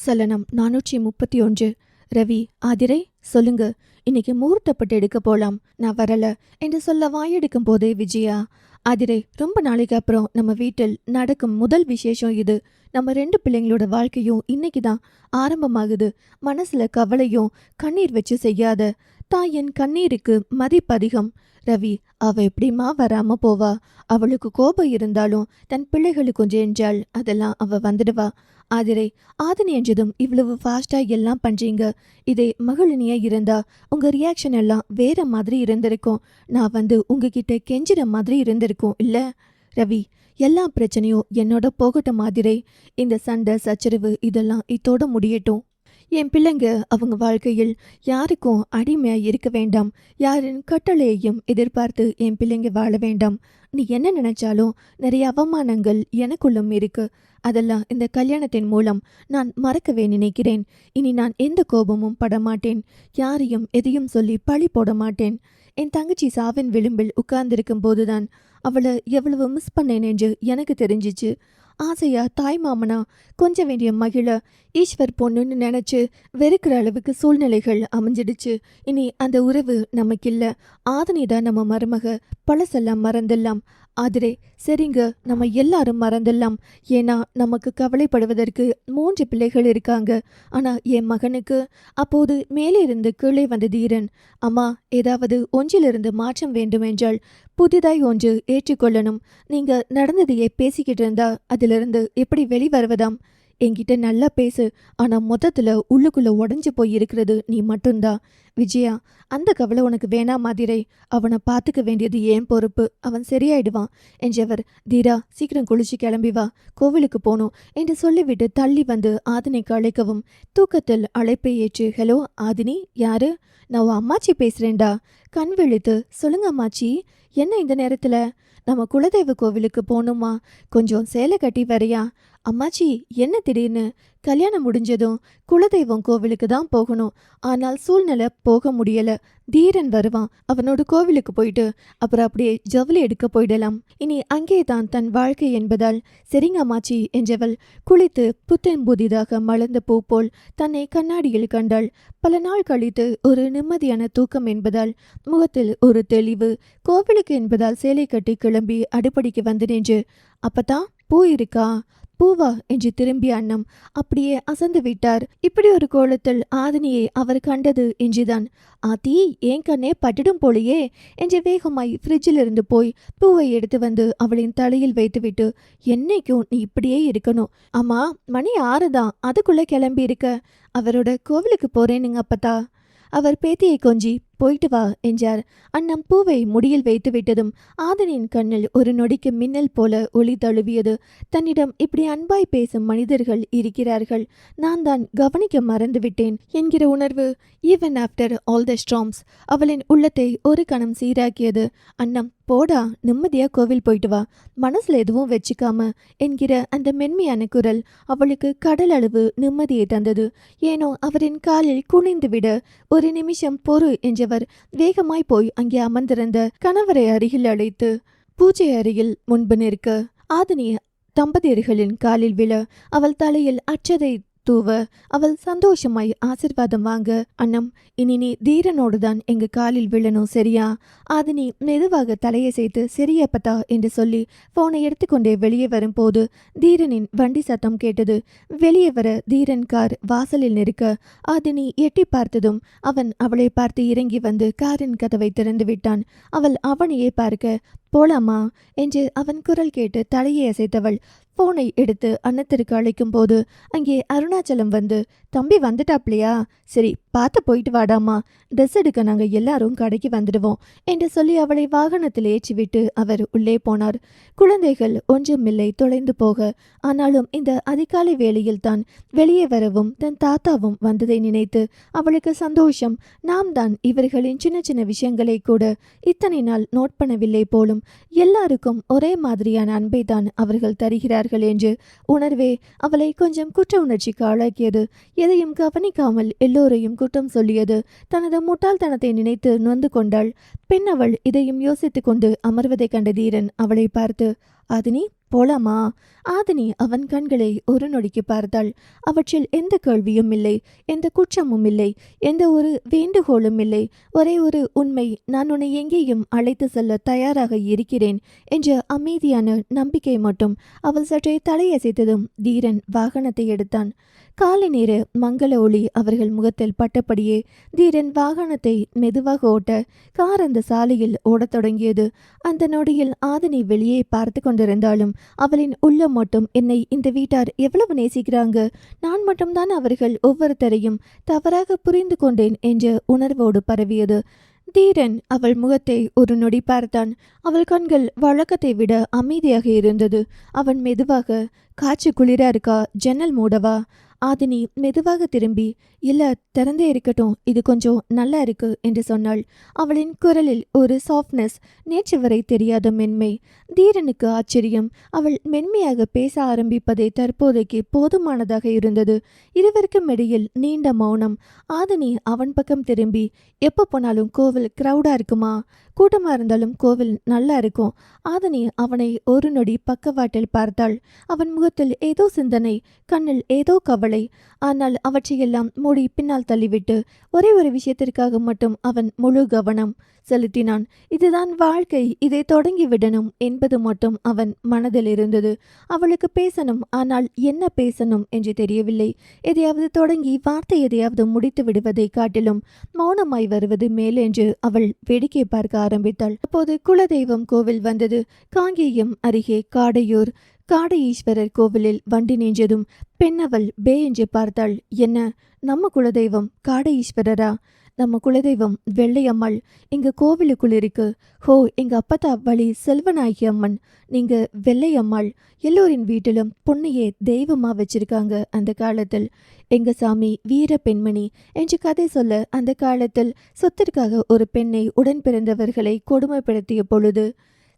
சலனம் 431. ரவி, ஆதிரை, சொல்லுங்க. இன்னைக்கு முகூர்த்தப்பட்டு எடுக்க போலாம். நான் வரல என்று சொல்ல வாயெடுக்கும் போதே விஜயா, ஆதிரை, ரொம்ப நாளைக்கு அப்புறம் நம்ம வீட்டில் நடக்கும் முதல் விசேஷம் இது. நம்ம 2 பிள்ளைங்களோட வாழ்க்கையும் இன்னைக்கு தான் ஆரம்பமாகுது. மனசுல கவலையும் கண்ணீர் வச்சு செய்யாத. தாயின் கண்ணீருக்கு மதிப்பதிகம். ரவி, அவ எப்படிமா வராம போவா? அவளுக்கு கோபம் இருந்தாலும் தன் பிள்ளைகளுக்கு கொஞ்சம் என்றால் அதெல்லாம் அவ வந்துடுவா. ஆதிரை, ஆதினி என்றதும் இவ்வளவு ஃபாஸ்டா எல்லாம் பண்றீங்க. இதே மகளினியா இருந்தா உங்க ரியாக்ஷன் எல்லாம் வேற மாதிரி இருந்திருக்கும். நான் உங்ககிட்ட கெஞ்சிற மாதிரி இருந்திருக்கும் இல்ல? ரவி, எல்லா பிரச்சனையும் என்னோட போகட்டும் ஆதிரை. இந்த சண்டை சச்சரவு இதெல்லாம் இதோட முடியட்டும். என் பிள்ளைங்க அவங்க வாழ்க்கையில் யாருக்கும் அடிமையா இருக்க வேண்டாம். யாரின் கட்டளையையும் எதிர்பார்த்து என் பிள்ளைங்க வாழ வேண்டாம். நீ என்ன நினைச்சாலும் நிறைய அவமானங்கள் எனக்குள்ளும் இருக்கு. அதெல்லாம் இந்த கல்யாணத்தின் மூலம் நான் மறக்கவே நினைக்கிறேன். இனி நான் எந்த கோபமும் படமாட்டேன். யாரையும் எதையும் சொல்லி பழி போட மாட்டேன். என் தங்கச்சி சாவின் விளிம்பில் உட்கார்ந்திருக்கும் போதுதான் அவளை எவ்வளவு மிஸ் பண்ணேன் என்று எனக்கு தெரிஞ்சிச்சு. ஆசையா தாய் மாமனா கொஞ்சம் வேண்டிய மகிழ ஈஸ்வர் பொண்ணுன்னு நினைச்சு வெறுக்கிற அளவுக்கு சூழ்நிலைகள் அமைஞ்சிடுச்சு. இனி அந்த உறவு நமக்கில்ல. ஆதினிதான் நம்ம மருமக. பழசெல்லாம் மறந்துடலாம். ஆதிரே, சரிங்க, நம்ம எல்லாரும் மறந்துடலாம். ஏன்னா நமக்கு கவலைப்படுவதற்கு 3 பிள்ளைகள் இருக்காங்க. ஆனா என் மகனுக்கு அப்போது மேலே இருந்து கீழே வந்த தீரன். அம்மா, ஏதாவது ஒன்றிலிருந்து மாற்றம் வேண்டுமென்றால் புதிதாய் ஒன்று ஏற்றுக்கொள்ளணும். நீங்க நடந்ததையே பேசிக்கிட்டு இருந்தா அதிலிருந்து எப்படி வெளிவருவதாம்? என்கிட்ட நல்லா பேசு. ஆனா மொத்தத்துல உள்ளுக்குள்ள உடஞ்சு போய் இருக்கிறது நீ மட்டும்தான். விஜயா, அந்த கவலை உனக்கு வேணாம் ஆதிரை. அவனை பார்த்துக்க வேண்டியது ஏன் பொறுப்பு. அவன் சரியாயிடுவான் என்றவர். தீரா, சீக்கிரம் குளிச்சு கிளம்பி வா, கோவிலுக்கு போனோம் என்று சொல்லிவிட்டு தள்ளி வந்து ஆதினிக்கு அழைக்கவும் தூக்கத்தில் அழைப்பை ஏற்று, ஹலோ ஆதினி, யாரு? நான் உன் அம்மாச்சி பேசுறேன்டா. கண் விழித்து, சொல்லுங்க அம்மாச்சி, என்ன இந்த நேரத்துல? நம்ம குலதெய்வ கோவிலுக்கு போகணுமா? கொஞ்சம் சேலை கட்டி வரையா? அம்மாச்சி, என்ன திடீர்னு? கல்யாணம் முடிஞ்சதும் குலதெய்வம் கோவிலுக்கு தான் போகணும். ஆனால் சூழ்நிலை போக முடியல. தீரன் வருவான். அவனோட கோவிலுக்கு போயிட்டு அப்புறம் அப்படியே ஜவுளி எடுக்க போயிடலாம். இனி அங்கே தான் தன் வாழ்க்கை என்பதால் சரிங்க அம்மாச்சி என்றவள் குளித்து புத்தன் புதிதாக மலர்ந்த பூ போல் தன்னை கண்ணாடியில் கண்டாள். பல நாள் கழித்து ஒரு நிம்மதியான தூக்கம் என்பதால் முகத்தில் ஒரு தெளிவு. கோவிலுக்கு என்பதால் சேலை கட்டி கிளம்பி அடுப்படிக்கு வந்து நின்று, அப்பதான் பூ இருக்கா? பூவா என்று திரும்பிய அண்ணம் அப்படியே அசந்து விட்டார். இப்படி ஒரு கோலத்தில் ஆதினியை அவர் கண்டது என்றுதான். ஆத்தி, ஏன் கண்ணே பட்டுடும் போலையே என்று வேகமாய் ஃப்ரிட்ஜில் இருந்து போய் பூவை எடுத்து வந்து அவளின் தலையில் வைத்துவிட்டு, என்னைக்கும் நீ இப்படியே இருக்கணும். ஆமா, மணி 6 தான், அதுக்குள்ள கிளம்பி இருக்க. அவரோட கோவிலுக்கு போறேனுங்க அப்பத்தா. அவர் பேத்தியை கொஞ்சி போயிட்டு வா என்றார். அண்ணம் பூவை முடியில் வைத்து விட்டதும் ஆதனின் கண்ணில் ஒரு நொடிக்கு மின்னல் போல ஒளி தழுவியது. தன்னிடம் இப்படி அன்பாய் பேசும் மனிதர்கள் இருக்கிறார்கள், நான் தான் கவனிக்க மறந்துவிட்டேன் என்கிற உணர்வு even after all the storms அவளின் உள்ளத்தை ஒரு கணம் சீராக்கியது. அண்ணம், போடா, நிம்மதியா கோவில் போயிட்டு வா, மனசுல எதுவும் வச்சுக்காம என்கிற அந்த மென்மையான குரல் அவளுக்கு கடல் அளவு நிம்மதியை தந்தது. ஏனோ அவரின் காலில் குனிந்து விட, ஒரு நிமிஷம் பொறு என்றவர் வேகமாய் போய் அங்கே அமர்ந்திருந்த கணவரை அருகில் அழைத்து பூஜை அறையில் முன்பு நிற்க ஆதினி தம்பதியர்களின் காலில் விழ அவள் தலையில் அச்சதை தூவ அவள் சந்தோஷமாய் ஆசிர்வாதம் வாங்க, அண்ணம், இனி நீ தீரனோடுதான் எங்க காலில் விழணும், சரியா? ஆதினி மெதுவாக தலையை சேர்த்து சரியப்பதா என்று சொல்லி போனை எடுத்துக்கொண்டே வெளியே வரும்போது தீரனின் வண்டி சத்தம் கேட்டது. வெளியே வர தீரன் கார் வாசலில் நிற்க ஆதினி எட்டி பார்த்ததும் அவன் அவளை பார்த்து இறங்கி வந்து காரின் கதவை திறந்து விட்டான். அவள் அவனையே பார்க்க, போலாமா என்று அவன் குரல் கேட்டு தலையை அசைத்தவள் போனை எடுத்து அன்னத்திற்கு அழைக்கும் போது அங்கே அருணாச்சலம் வந்து, தம்பி வந்துட்டாப்லையா? சரி, பார்த்து போயிட்டு வாடாமா, ட்ரெஸ் எடுக்க நாங்கள் எல்லாரும் கடைக்கு வந்துடுவோம் என்று சொல்லி அவளை வாகனத்தில் ஏற்றிவிட்டு அவர் உள்ளே போனார். குழந்தைகள் ஒன்றுமில்லை தொலைந்து போக. ஆனாலும் இந்த அதிகாலை வேளையில் தான் வெளியே வரவும் தன் தாத்தாவும் வந்ததை நினைத்து அவளுக்கு சந்தோஷம். நாம் தான் இவர்களின் சின்ன சின்ன விஷயங்களை கூட இத்தனை நாள் நோட் பண்ணவில்லை போலும். எல்லாருக்கும் ஒரே மாதிரியான அன்பை தான் அவர்கள் தருகிறார்கள் என்று உணர்வே அவளை கொஞ்சம் குற்ற உணர்ச்சிக்கு ஆளாக்கியது. எதையும் கவனிக்காமல் எல்லோரையும் குற்றம் சொல்லியது. தனது முட்டாள்தனத்தை நினைத்து நொந்து கொண்டாள். பெண் அவள் இதையும் யோசித்துக் கொண்டு அமர்வதை கண்ட தீரன் அவளை பார்த்து, ஆதினி, போலாமா? ஆதினி அவன் கண்களை ஒரு நொடிக்கு பார்த்தாள். அவற்றில் எந்த கேள்வியும் இல்லை, எந்த குற்றமும் இல்லை, எந்த ஒரு வேண்டுகோளும் இல்லை. ஒரே ஒரு உண்மை, நான் உன்னை எங்கேயும் அழைத்து செல்ல தயாராக இருக்கிறேன் என்ற அமைதியான நம்பிக்கை மட்டும். அவள் சற்றே தலையசைத்ததும் தீரன் வாகனத்தை எடுத்தான். காலை நேர மங்கள ஒளி அவர்கள் முகத்தில் பட்டபடியே தீரன் வாகனத்தை மெதுவாக ஓட்ட கார் அந்த சாலையில் ஓடத் தொடங்கியது. அந்த நொடியில் ஆதினி வெளியே பார்த்து கொண்டிருந்தாலும் அவளின் உள்ளம் மட்டும், என்னை இந்த வீட்டார் எவ்வளவு நேசிக்கிறாங்க, நான் மட்டும்தான் அவர்கள் ஒவ்வொருத்தரையும் தவறாக புரிந்து கொண்டேன் என்ற உணர்வோடு பரவியது. தீரன் அவள் முகத்தை ஒரு நொடி பார்த்தான். அவள் கண்கள் வழக்கத்தை விட அமைதியாக இருந்தது. அவன் மெதுவாக, காற்று குளிரா இருக்கா, ஜன்னல் மூடவா? ஆதினி மெதுவாக திரும்பி, இல்ல, திறந்தே இருக்கட்டும், இது கொஞ்சம் நல்லா இருக்கு என்று சொன்னாள். அவளின் குரலில் ஒரு சாஃப்ட்னஸ், நேற்று வரை தெரியாத மென்மை. தீரனுக்கு ஆச்சரியம். அவள் மென்மையாக பேச ஆரம்பிப்பதே தற்போதைக்கு போதுமானதாக இருந்தது. இருவருக்கும் இடையில் நீண்ட மௌனம். ஆதினி அவன் பக்கம் திரும்பி, எப்போ போனாலும் கோவில் கிரௌடா இருக்குமா? கூட்டமா இருந்தாலும் கோவில் நல்லா இருக்கும். ஆதினி அவனை ஒரு நொடி பக்கவாட்டில் பார்த்தாள். அவன் முகத்தில் ஏதோ சிந்தனை, கண்ணில் ஏதோ கவலை. ஆனால் அவற்றையெல்லாம் மூடி பின்னால் தள்ளிவிட்டு ஒரே ஒரு விஷயத்திற்காக மட்டும் அவன் முழு கவனம் செலுத்தினான். இதுதான் வாழ்க்கை, இதை தொடங்கி விடணும் என்பது மட்டும் அவன் மனதில் இருந்தது. அவளுக்கு பேசணும், ஆனால் என்ன பேசணும் என்று தெரியவில்லை. எதையாவது தொடங்கி வார்த்தை எதையாவது முடித்து விடுவதை காட்டிலும் மௌனமாய் வருவது மேலென்று அவள் வேடிக்கை பார்க்க ஆரம்பித்தாள். அப்போது குலதெய்வம் கோவில் வந்தது. காங்கேயம் அருகே காடையூர் காடையீஸ்வரர் கோவிலில் வண்டி நின்றதும் பெண்ணவள் பே என்று பார்த்தாள். என்ன, நம்ம குலதெய்வம் காடையீஸ்வரரா? நம்ம குலதெய்வம் வெள்ளையம்மாள் இங்க கோவிலுக்குள் இருக்கு. ஹோ, எங்க அப்பத்தா வழி செல்வநாயகி அம்மன், நீங்க வெள்ளையம்மாள். எல்லோரின் வீட்டிலும் பொண்ணையே தெய்வமா வச்சிருக்காங்க. அந்த காலத்தில் எங்க சாமி வீர பெண்மணி என்று கதை சொல்ல, அந்த காலத்தில் சொத்திற்காக ஒரு பெண்ணை உடன் பிறந்தவர்களை கொடுமைப்படுத்திய பொழுது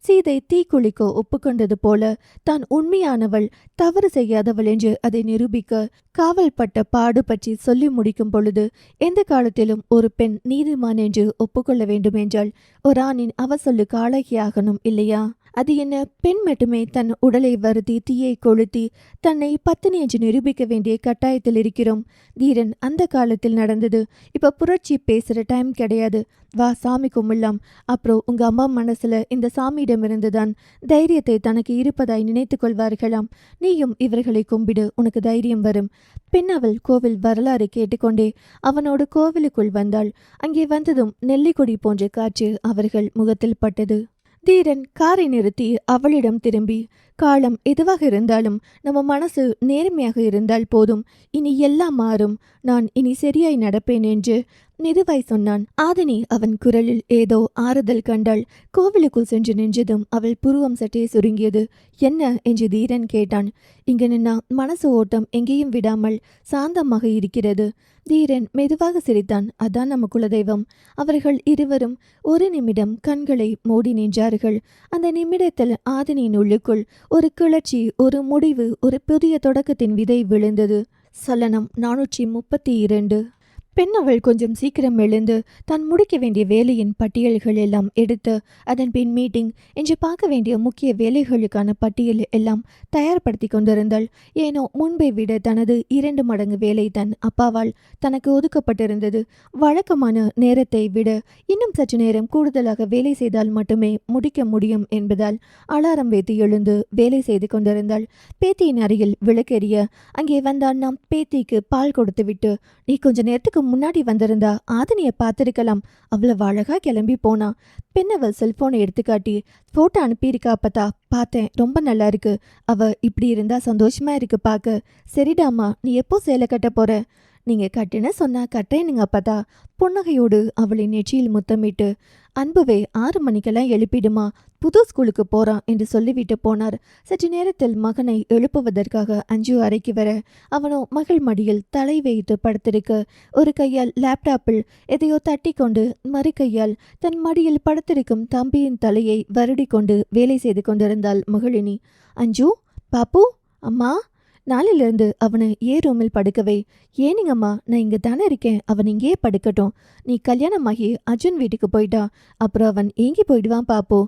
சீதை தீக்குளிக்க ஒப்புக்கொண்டது போல தான் உண்மையானவள், தவறு செய்யாதவள் என்று அதை நிரூபிக்க காவல்பட்ட பாடு பற்றி சொல்லி முடிக்கும் பொழுது, எந்த காலத்திலும் ஒரு பெண் நீதிமான் என்று ஒப்புக்கொள்ள வேண்டும் என்றால் ஒரு ஆணின் அவசொல்லுக்கு ஆளாகியாகணும் இல்லையா? அது என்ன, பெண் மட்டுமே தன் உடலை வருத்தி தீயை கொளுத்தி தன்னை பத்தினி என்று நிரூபிக்க வேண்டிய கட்டாயத்தில் இருக்கிறோம். தீரன், அந்த காலத்தில் நடந்தது. இப்ப புரட்சி பேசுற டைம் கிடையாது. வா, சாமி கும்பிடலாம். அப்புறம் உங்க அம்மா மனசுல இந்த சாமியிடமிருந்துதான் தைரியத்தை தனக்கு இருப்பதாய் நினைத்து கொள்வார்களாம். நீயும் இவர்களை கும்பிடு, உனக்கு தைரியம் வரும். பின் அவள் கோவில் வரலாறு கேட்டுக்கொண்டே அவனோடு கோவிலுக்குள் வந்தாள். அங்கே வந்ததும் நெல்லிக்கொடி போன்ற காற்று அவர்கள் முகத்தில் பட்டது. தீரன் காரை நிறுத்தி அவளிடம் திரும்பி, காலம் எதுவாக இருந்தாலும் நம்ம மனசு நேர்மையாக இருந்தால் போதும், இனி எல்லாம் மாறும், நான் இனி சரியாய் நடப்பேன் என்று மெதுவாய் சொன்னான். ஆதினி அவன் குரலில் ஏதோ ஆறுதல் கண்டாள். கோவிலுக்குள் சென்று நின்றதும் அவள் புருவம் சற்றே சுருங்கியது. என்ன என்று தீரன் கேட்டான். இங்கு நின்னா மனசு ஓட்டம் எங்கேயும் விடாமல் சாந்தமாக இருக்கிறது. தீரன் மெதுவாக சிரித்தான். அதான் நம்ம குலதெய்வம். அவர்கள் இருவரும் ஒரு நிமிடம் கண்களை மூடி நின்றார்கள். அந்த நிமிடத்தில் ஆதினியின் உள்ளுக்குள் ஒரு கிளர்ச்சி, ஒரு முடிவு, ஒரு புதிய தொடக்கத்தின் விதை விழுந்தது. சலனம் 432. பெண் அவள் கொஞ்சம் சீக்கிரம் எழுந்து தான் முடிக்க வேண்டிய வேலையின் பட்டியல்கள் எல்லாம் எடுத்து அதன் பின் மீட்டிங் என்று பார்க்க வேண்டிய முக்கிய வேலைகளுக்கான பட்டியல் எல்லாம் தயார்படுத்தி கொண்டிருந்தாள். ஏனோ முன்பை விட தனது 2 மடங்கு வேலை தன் அப்பாவால் தனக்கு ஒதுக்கப்பட்டிருந்தது. வழக்கமான நேரத்தை விட இன்னும் சற்று நேரம் கூடுதலாக வேலை செய்தால் மட்டுமே முடிக்க முடியும் என்பதால் அலாரம் வைத்து எழுந்து வேலை செய்து கொண்டிருந்தாள். பேத்தியின் அருகில் விளக்கெரிய அங்கே வந்தான். நாம் பேத்திக்கு பால் கொடுத்துவிட்டு, நீ கொஞ்ச நேரத்துக்கு முன்னாடி வந்திருந்தா ஆதினியை பார்த்திருக்கலாம், அவ்வளவு அழகா கிளம்பி போனா. பெண்ணவள் செல்போனை எடுத்துக்காட்டி, போட்டோ அனுப்பியிருக்கா அப்பத்தா, பார்த்தேன், ரொம்ப நல்லா இருக்கு, அவ இப்படி இருந்தா சந்தோஷமா இருக்கு பார்க்க. சரிடாமா, நீ எப்போ சேலை கட்ட போற? நீங்க கட்டுன்னு சொன்னா கட்டேனுங்க அப்பதா. புன்னகையோடு அவளின் நெற்றியில் முத்தமிட்டு, அன்புவே 6 மணிக்கெல்லாம் எழுப்பிடுமா, புது ஸ்கூலுக்கு போறான் என்று சொல்லிவிட்டு போனார். சற்று நேரத்தில் மகனை எழுப்புவதற்காக அஞ்சு அறைக்கு வர அவனோ மகள் மடியில் தலை வைத்து படுத்திருக்க, ஒரு கையால் லேப்டாப்பில் எதையோ தட்டி கொண்டு மறு கையால் தன் மடியில் படுத்திருக்கும் தம்பியின் தலையை வருடி கொண்டு வேலை செய்து கொண்டிருந்தாள் மகளினி. அஞ்சு, பாப்பு, அம்மா, நாளிலிருந்து அவனை ரூமில் படுக்கவே. ஏனிங்கம்மா, நான் இங்கே தானே இருக்கேன், அவன் இங்கேயே படுக்கட்டும். நீ கல்யாணமாகி அர்ஜுன் வீட்டுக்கு போயிட்டா அப்புறம் அவன் ஏங்கி போயிடுவான் பாப்போ.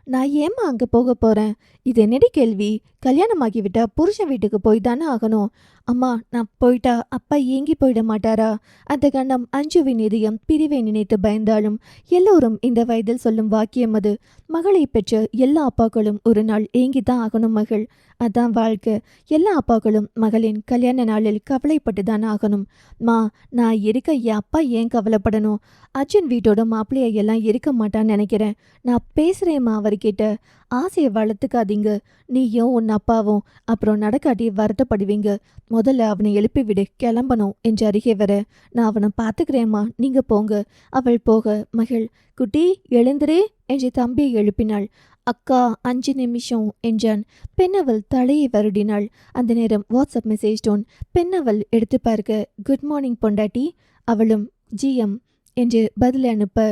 நான் ஏம்மா அங்கே போக போகிறேன்? இது என்னடி கேள்வி? கல்யாணமாகிவிட்டா புருஷன் வீட்டுக்கு போய் தானே ஆகணும். அம்மா, நான் போயிட்டா அப்பா ஏங்கி போயிட மாட்டாரா? அந்த கணம் அஞ்சுவின் இதயம் பிரிவை நினைத்து பயந்தாலும் எல்லோரும் இந்த வயதில் சொல்லும் வாக்கியம் அது. மகளை பெற்ற எல்லா அப்பாக்களும் ஒரு நாள் ஏங்கித்தான் ஆகணும் மகள். அதான் வாழ்க்கை. எல்லா அப்பாக்களும் மகளின் கல்யாண நாளில் கவலைப்பட்டு தானே ஆகணும். மா, நான் இருக்க என் அப்பா ஏன் கவலைப்படணும்? அர்ஜுன் வீட்டோட மாப்பிள்ளைய எல்லாம் இருக்க மாட்டான்னு நினைக்கிறேன். நான் பேசுகிறேம்மா அவர்கிட்ட. ஆசையை வளர்த்துக்காதீங்க. நீயும் உன் அப்பாவும் அப்புறம் நடக்காட்டி வருத்தப்படுவீங்க. முதல்ல அவனை எழுப்பி விடு, கிளம்பணும் என்று அருகே வர, நான் அவனை பார்த்துக்கிறேம்மா, நீங்க போங்க. அவள் போக, மகள், குட்டி எழுந்திரே என்று தம்பியை எழுப்பினாள். அக்கா 5 நிமிஷம் என்றான். பெண்ணவள் தலையை வருடினாள். அந்த நேரம் வாட்ஸ்அப் மெசேஜ் டோன். பெண்ணவள் எடுத்து பார்க்க, குட் மார்னிங் பொண்டாட்டி. அவளும் ஜிஎம் என்று பதில் அனுப்ப,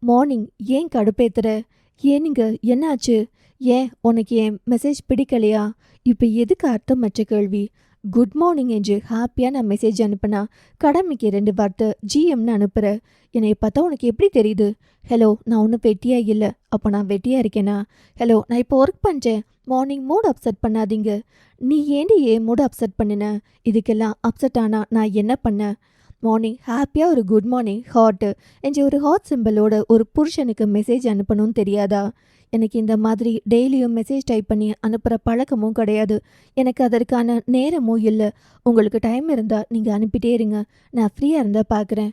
மார்னிங், ஏன் கடுப்பேத்துற? ஏனுங்க, என்னாச்சு? ஏன் உனக்கு என் மெசேஜ் பிடிக்கலையா? இப்போ எதுக்கு அர்த்தமற்ற கேள்வி? குட் மார்னிங் என்று ஹாப்பியாக நான் மெசேஜ் அனுப்புனா கடமைக்கு 2 வார்த்தை ஜிஎம்னு அனுப்புகிற. என்னை பார்த்தா உனக்கு எப்படி தெரியுது? ஹலோ, நான் ஒன்றும் வெட்டியாக இல்லை. அப்போ நான் வெட்டியாக இருக்கேனா? ஹலோ, நான் இப்போ ஒர்க் பண்ணுறேன். மார்னிங் மூட் அப்செட் பண்ணாதீங்க. நீ ஏண்டி ஏன் மூட் அப்செட் பண்ணின? இதுக்கெல்லாம் அப்செட் ஆனா நான் என்ன பண்ணேன்? மார்னிங் ஹாப்பியாக ஒரு குட் மார்னிங் ஹார்ட்டு என்று ஒரு ஹார்ட் சிம்பிளோட ஒரு புருஷனுக்கு மெசேஜ் அனுப்பணும்னு தெரியாதா? எனக்கு இந்த மாதிரி டெய்லியும் மெசேஜ் டைப் பண்ணி அனுப்புகிற பழக்கமும் கிடையாது. எனக்கு அதற்கான நேரமும் இல்லை. உங்களுக்கு டைம் இருந்தால் நீங்கள் அனுப்பிட்டே இருங்க. நான் ஃப்ரீயாக இருந்தால் பார்க்குறேன்.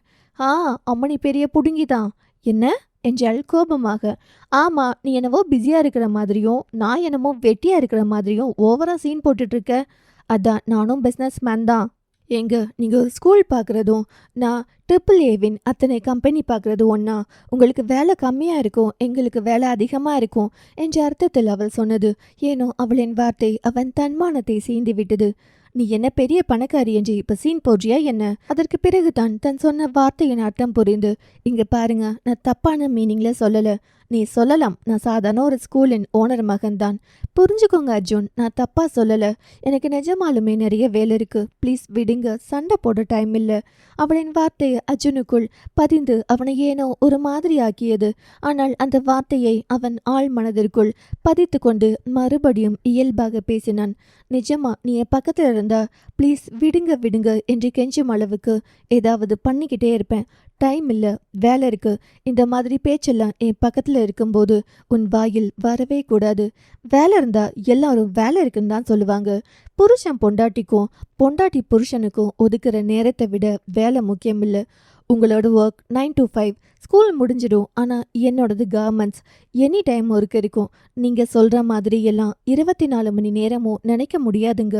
அம்மனி பெரிய புடுங்கி தான். என்ன என்றாள் கோபமாக. ஆமாம், நீ என்னவோ பிஸியாக இருக்கிற மாதிரியும் நான் என்னமோ வெட்டியாக இருக்கிற மாதிரியும் ஓவராக சீன் போட்டுட்ருக்க. அதான், நானும் பிஸ்னஸ் மேன் தான். ஏங்க, நீங்கள் ஒரு ஸ்கூல் பார்க்குறதும் நான் AAAவின் அத்தனை கம்பெனி பார்க்குறதும் ஒன்றா? உங்களுக்கு வேலை கம்மியாக இருக்கும், எங்களுக்கு வேலை அதிகமாக இருக்கும் என்ற அர்த்தத்தில் அவள் சொன்னது. ஏனோ அவளின் வார்த்தை அவன் தன்மானத்தை சீந்தி விட்டது. நீ என்ன பெரிய பணக்காரி என்று இப்போ சீன் போடுறியா என்ன? அதற்கு பிறகுதான் தன் சொன்ன வார்த்தையின் அர்த்தம் புரிந்து, இங்கே பாருங்க, நான் தப்பான மீனிங்கில் சொல்லலை. நீ சொல்லலாம், நான் சாதாரண ஒரு ஸ்கூலின் ஓனர் மகன்தான். புரிஞ்சுக்கோங்க அர்ஜுன், நான் தப்பாக சொல்லலை. எனக்கு நிஜமாலுமே நிறைய வேலை இருக்குது. ப்ளீஸ் விடுங்க, சண்டை போட டைம் இல்லை. அவளின் வார்த்தை அர்ஜுனுக்குள் பதிந்து அவனை ஏனோ ஒரு மாதிரி ஆக்கியது. ஆனால் அந்த வார்த்தையை அவன் ஆழ் மனதிற்குள் பதித்து கொண்டு மறுபடியும் இயல்பாக பேசினான். நிஜமா நீ என் பக்கத்தில் இருந்தா ப்ளீஸ் விடுங்க விடுங்க என்று கெஞ்சும் அளவுக்கு ஏதாவது பண்ணிக்கிட்டே இருப்பேன். டைம் இல்லை, வேலை இருக்குது. இந்த மாதிரி பேச்செல்லாம் என் பக்கத்தில் இருக்கும்போது உன் வாயில் வரவே கூடாது. வேலை இருந்தால் எல்லாரும் வேலை இருக்குன்னு தான் சொல்லுவாங்க. புருஷன் பொண்டாட்டிக்கும் பொண்டாட்டி புருஷனுக்கும் ஒதுக்குற நேரத்தை விட வேலை முக்கியம் இல்லை. உங்களோட ஒர்க் 9 to 5, ஸ்கூல் முடிஞ்சிடும். ஆனால் என்னோடது கார்மெண்ட்ஸ், எனி டைம் ஒர்க் இருக்கும். நீங்கள் சொல்கிற மாதிரி எல்லாம் 24 மணி நேரமும் நினைக்க முடியாதுங்க.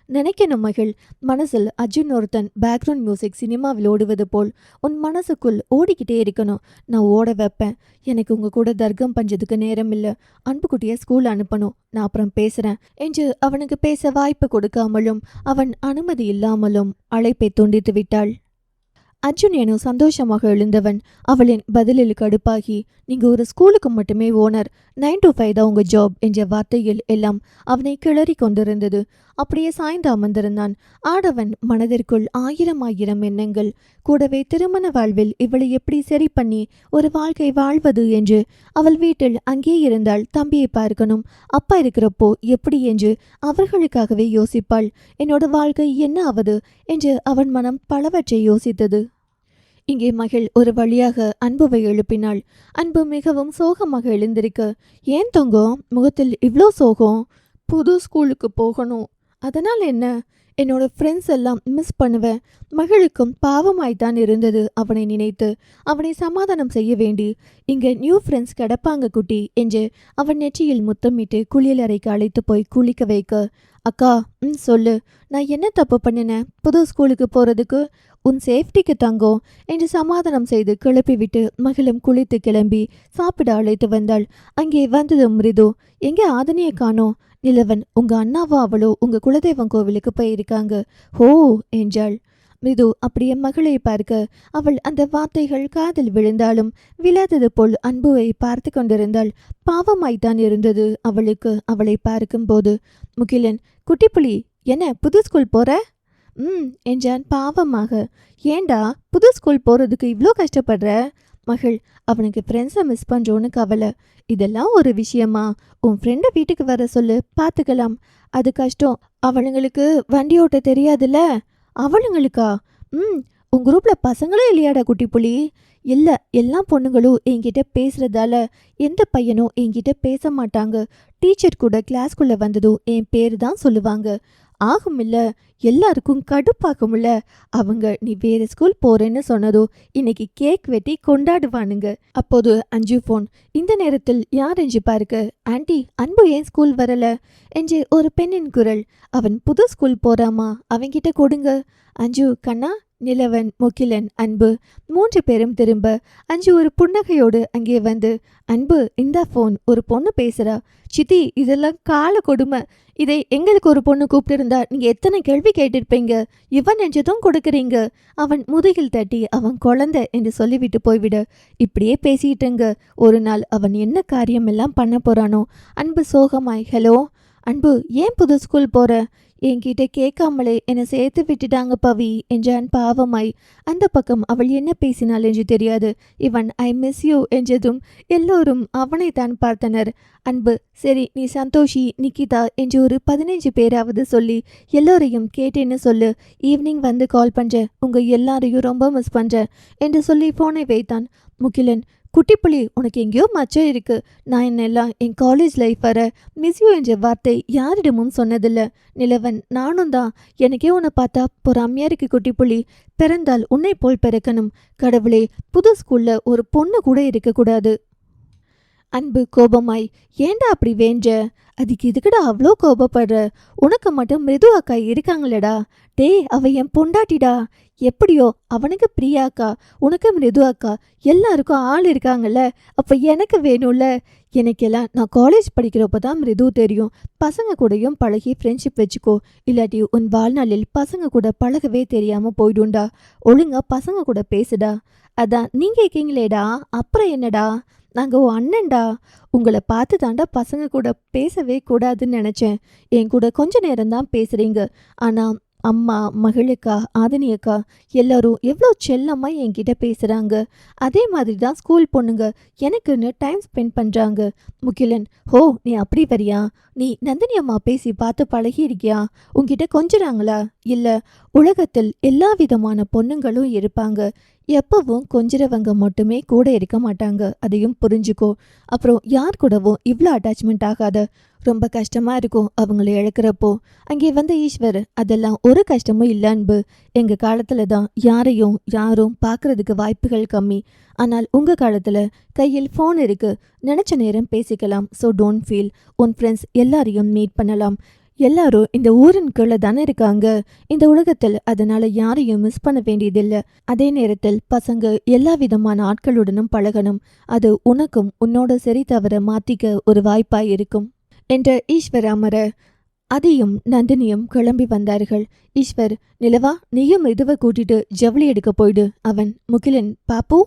நினைக்கணும் மகள். மனசில் அர்ஜுன் ஒருத்தன் பேக்ரவுண்ட் மியூசிக் சினிமாவில் ஓடுவது போல் உன் மனசுக்குள் ஓடிக்கிட்டே இருக்கணும். நான் ஓட வைப்பேன். எனக்கு உங்கள் கூட தர்க்கம் பஞ்சதுக்கு நேரம் இல்லை. அன்புக்குட்டியை ஸ்கூல் அனுப்பணும். நான் அப்புறம் பேசுகிறேன் என்று அவனுக்கு பேச வாய்ப்பு கொடுக்காமலும் அவன் அனுமதி இல்லாமலும் அழைப்பை துண்டித்து விட்டாள். அர்ஜுன் ஏனோ சந்தோஷமாக எழுந்தவன் அவளின் பதிலில் கடுப்பாகி, நீங்க ஒரு ஸ்கூலுக்கு மட்டுமே ஓனர், 9 to 5 தான் உங்க ஜாப் என்ற வார்த்தையில் எல்லாம் அவனை கிளறி கொண்டிருந்தது. அப்படியே சாய்ந்து அமர்ந்திருந்தான். ஆடவன் மனதிற்குள் 1000 எண்ணங்கள். கூடவே திருமண வாழ்வில் இவளை எப்படி சரி பண்ணி ஒரு வாழ்க்கை வாழ்வது என்று. அவள் வீட்டில் அங்கே இருந்தால் தம்பியை பார்க்கணும், அப்பா இருக்கிறப்போ எப்படி என்று அவர்களுக்காகவே யோசிப்பாள். என்னோட வாழ்க்கை என்ன ஆவது என்று அவன் மனம் பலவற்றை யோசித்தது. இங்கே மகள் ஒரு வழியாக அன்புவை எழுப்பினாள். அன்பு மிகவும் சோகமாக எழுந்திருக்க, ஏன் தங்கம் முகத்தில் இவ்வளோ சோகம்? புது ஸ்கூலுக்கு போகணும். அதனால் என்ன? என்னோட ஃப்ரெண்ட்ஸ் எல்லாம் மிஸ் பண்ணுவேன். மகளுக்கும் பாவமாய்த்தான் இருந்தது அவனை நினைத்து. அவனை சமாதானம் செய்ய வேண்டி, இங்கே நியூ ஃப்ரெண்ட்ஸ் கிடப்பாங்க குட்டி என்று அவன் நெற்றியில் முத்தமிட்டு குளியல் அறைக்கு அழைத்து போய் குளிக்க வைக்க, அக்கா சொல்லு, நான் என்ன தப்பு பண்ணினேன் புது ஸ்கூலுக்கு போகிறதுக்கு? உன் சேஃப்டிக்கு தங்கம் என்று சமாதானம் செய்து கிளப்பிவிட்டு மகளும் குளித்து கிளம்பி சாப்பிட அழைத்து வந்தாள். அங்கே வந்தது மிருது. எங்கே ஆதனியை காணோம்? நிலவன், உங்க அண்ணாவோ அவளோ உங்க குலதெய்வம் கோவிலுக்கு போயிருக்காங்க. ஹோ என்றாள். மிருது அப்படியே மகளை பார்க்க அவள் அந்த வார்த்தைகள் காதில் விழுந்தாலும் விழாதது போல் அன்புவை பார்த்து கொண்டிருந்தாள். பாவமாய்த்தான் இருந்தது அவளுக்கு அவளை பார்க்கும்போது. முகிலன், குட்டிப்புலி, என்ன புது ஸ்கூல் போற? என்றான் பாவமாக. ஏண்டா புது ஸ்கூல் போறதுக்கு இவ்வளோ கஷ்டப்படுற? மகள், அவனுக்கு ஃப்ரெண்ட்ஸை மிஸ் பண்றோன்னு கவலை. இதெல்லாம் ஒரு விஷயமா? உன் ஃப்ரெண்டை வீட்டுக்கு வர சொல்லு, பார்த்துக்கலாம். அது கஷ்டம். அவளுங்களுக்கு வண்டி ஓட்ட தெரியாதுல்ல. அவளுங்களுக்கா? ம். உன் குரூப்ல பசங்களே இல்லையாடா குட்டி புலி? இல்ல, எல்லா பொண்ணுங்களும் என்கிட்ட பேசுறதால எந்த பையனும் என்கிட்ட பேச மாட்டாங்க. டீச்சர் கூட கிளாஸ்குள்ள வந்ததும் என் பேரு தான் சொல்லுவாங்க. ஆகுமில்ல, எல்லாருக்கும் கடுப்பாகும்ல. அவங்க நீ வேற ஸ்கூல் போறேன்னு சொன்னதும் இன்னைக்கு கேக் வெட்டி கொண்டாடுவானுங்க. அப்போது அஞ்சு போன். இந்த நேரத்தில் யார் என்று பார்க்க, ஆண்டி, அன்பு ஏன் ஸ்கூல் வரல என்று ஒரு பெண்ணின் குரல். அவன் புது ஸ்கூல் போறாமா, அவன்கிட்ட கொடுங்க. அஞ்சு, கண்ணா, நிலவன், முகிலன், அன்பு 3 பேரும் திரும்ப அஞ்சு ஒரு புன்னகையோடு அங்கே வந்து, அன்பு, இந்தா போன், ஒரு பொண்ணு பேசுறா. சித்தி, இதெல்லாம் கால கொடுமை. இதை எங்களுக்கு ஒரு பொண்ணு கூப்பிட்டு இருந்தா நீங்க எத்தனை கேள்வி கேட்டிருப்பீங்க. இவன் நெஞ்சதும் கொடுக்குறீங்க. அவன் முதுகில் தட்டி அவன் குழந்தை என்று சொல்லிவிட்டு போய்விட, இப்படியே பேசிட்டுங்க. ஒரு நாள் அவன் என்ன காரியம் எல்லாம் பண்ண போறானோ. அன்பு சோகமாய், ஹலோ அன்பு, ஏன் புது ஸ்கூல் போற? என்கிட்ட கேட்காமலே என்னை சேர்த்து விட்டுட்டாங்க பவி என்றான் பாவமாய். அந்த பக்கம் அவள் என்ன பேசினாள் என்று தெரியாது. இவன் ஐ மிஸ் யூ என்றதும் எல்லோரும் அவனை தான் பார்த்தனர். அன்பு, சரி, நீ சந்தோஷி, நிக்கிதா என்று ஒரு 15 பேராவது சொல்லி எல்லோரையும் கேட்டேன்னு சொல்லு. ஈவினிங் வந்து கால் பண்ற, உங்க எல்லாரையும் ரொம்ப மிஸ் பண்ற என்று சொல்லி போனை வைத்தான். முகிலன், குட்டிப்புலி, உனக்கு எங்கேயோ மச்சம் இருக்கு. நான் என்னெல்லாம் என் காலேஜ் லைஃப் வர மிஸ் யூ என்ற வார்த்தை யாரிடமும் சொன்னதில்ல. நிலவன், நானும் தான். எனக்கே உன்னை பார்த்தா பொறாமையா இருக்கு குட்டிப்புலி. பிறந்தால் உன்னை போல் பிறக்கணும். கடவுளே, புது ஸ்கூல்ல ஒரு பொண்ணு கூட இருக்கக்கூடாது. அன்பு கோபமாய், ஏண்டா அப்படி வேண்ட? அதுக்கு இதுக்கடா அவ்வளோ கோபப்படுற? உனக்கு மட்டும் மிருது அக்கா இருக்காங்களடா. டேய், அவ என் பொண்டாட்டிடா. எப்படியோ அவனுக்கு பிரியா அக்கா, உனக்கு மிருது அக்கா, எல்லாருக்கும் ஆள் இருக்காங்கல்ல. அப்ப எனக்கு வேணும்ல. எனக்கெல்லாம் நான் காலேஜ் படிக்கிறப்ப தான் மிருது தெரியும். பசங்க கூடயும் பழகி ஃப்ரெண்ட்ஷிப் வச்சுக்கோ. இல்லாட்டி உன் வாழ்நாளில் பசங்க கூட பழகவே தெரியாம போயிடும்டா. ஒழுங்கா பசங்க கூட பேசுடா. அதான் நீங்க இருக்கீங்களேடா, அப்புறம் என்னடா? நாங்க உன் அண்ணன்டா. உங்களை பார்த்து தாண்டா பசங்க கூட பேசவே கூடாதுன்னு நினைச்சேன். என் கூட கொஞ்ச நேரம் தான் பேசுறீங்க. ஆனா அம்மா, மகளுக்கா, ஆதினி அக்கா எல்லாரும் எவ்வளோ செல்லம்மா என்கிட்ட பேசுறாங்க. அதே மாதிரி தான் ஸ்கூல் பொண்ணுங்க எனக்குன்னு டைம் ஸ்பெண்ட் பண்றாங்க. முகிலன், ஹோ, நீ அப்படி வரியா? நீ நந்தினி அம்மா பேசி பார்த்து பழகி இருக்கியா? உன்கிட்ட கொஞ்சறாங்களா? இல்ல, உலகத்தில் எல்லா விதமான பொண்ணுங்களும் இருப்பாங்க. எப்பவும் கொஞ்சறவங்க மட்டுமே கூட இருக்க மாட்டாங்க. அதையும் புரிஞ்சுக்கோ. அப்புறம் யார் கூடவும் இவ்வளோ அட்டாச்மெண்ட் ஆகாத. ரொம்ப கஷ்டமா இருக்கும் அவங்கள இழக்கிறப்போ. அங்கே வந்த ஈஸ்வர், அதெல்லாம் ஒரு கஷ்டமும் இல்லை அன்பு. எங்க காலத்துல தான் யாரும் பார்க்கறதுக்கு வாய்ப்புகள் கம்மி. ஆனால் உங்க காலத்துல கையில் ஃபோன் இருக்கு. நினைச்ச நேரம் பேசிக்கலாம். So don't feel. உன் ஃப்ரெண்ட்ஸ் எல்லாரையும் மீட் பண்ணலாம். எல்லாரும் இந்த ஊரின் கீழே தானே இருக்காங்க இந்த உலகத்தில். அதனால யாரையும் மிஸ் பண்ண வேண்டியதில்லை. அதே நேரத்தில் பசங்க எல்லா விதமான ஆட்களுடனும் பழகணும். அது உனக்கும் உன்னோட சரி தவற மாத்திக்க ஒரு வாய்ப்பாய் இருக்கும் என்ற ஈஸ்வர் அமர அதியும் நந்தினியும் கிளம்பி வந்தார்கள். ஈஸ்வர், நிலவா, நீயும் இதுவை கூட்டிட்டு ஜவுளி எடுக்க போயிடு. அவன், முகிலன், பாப்பு,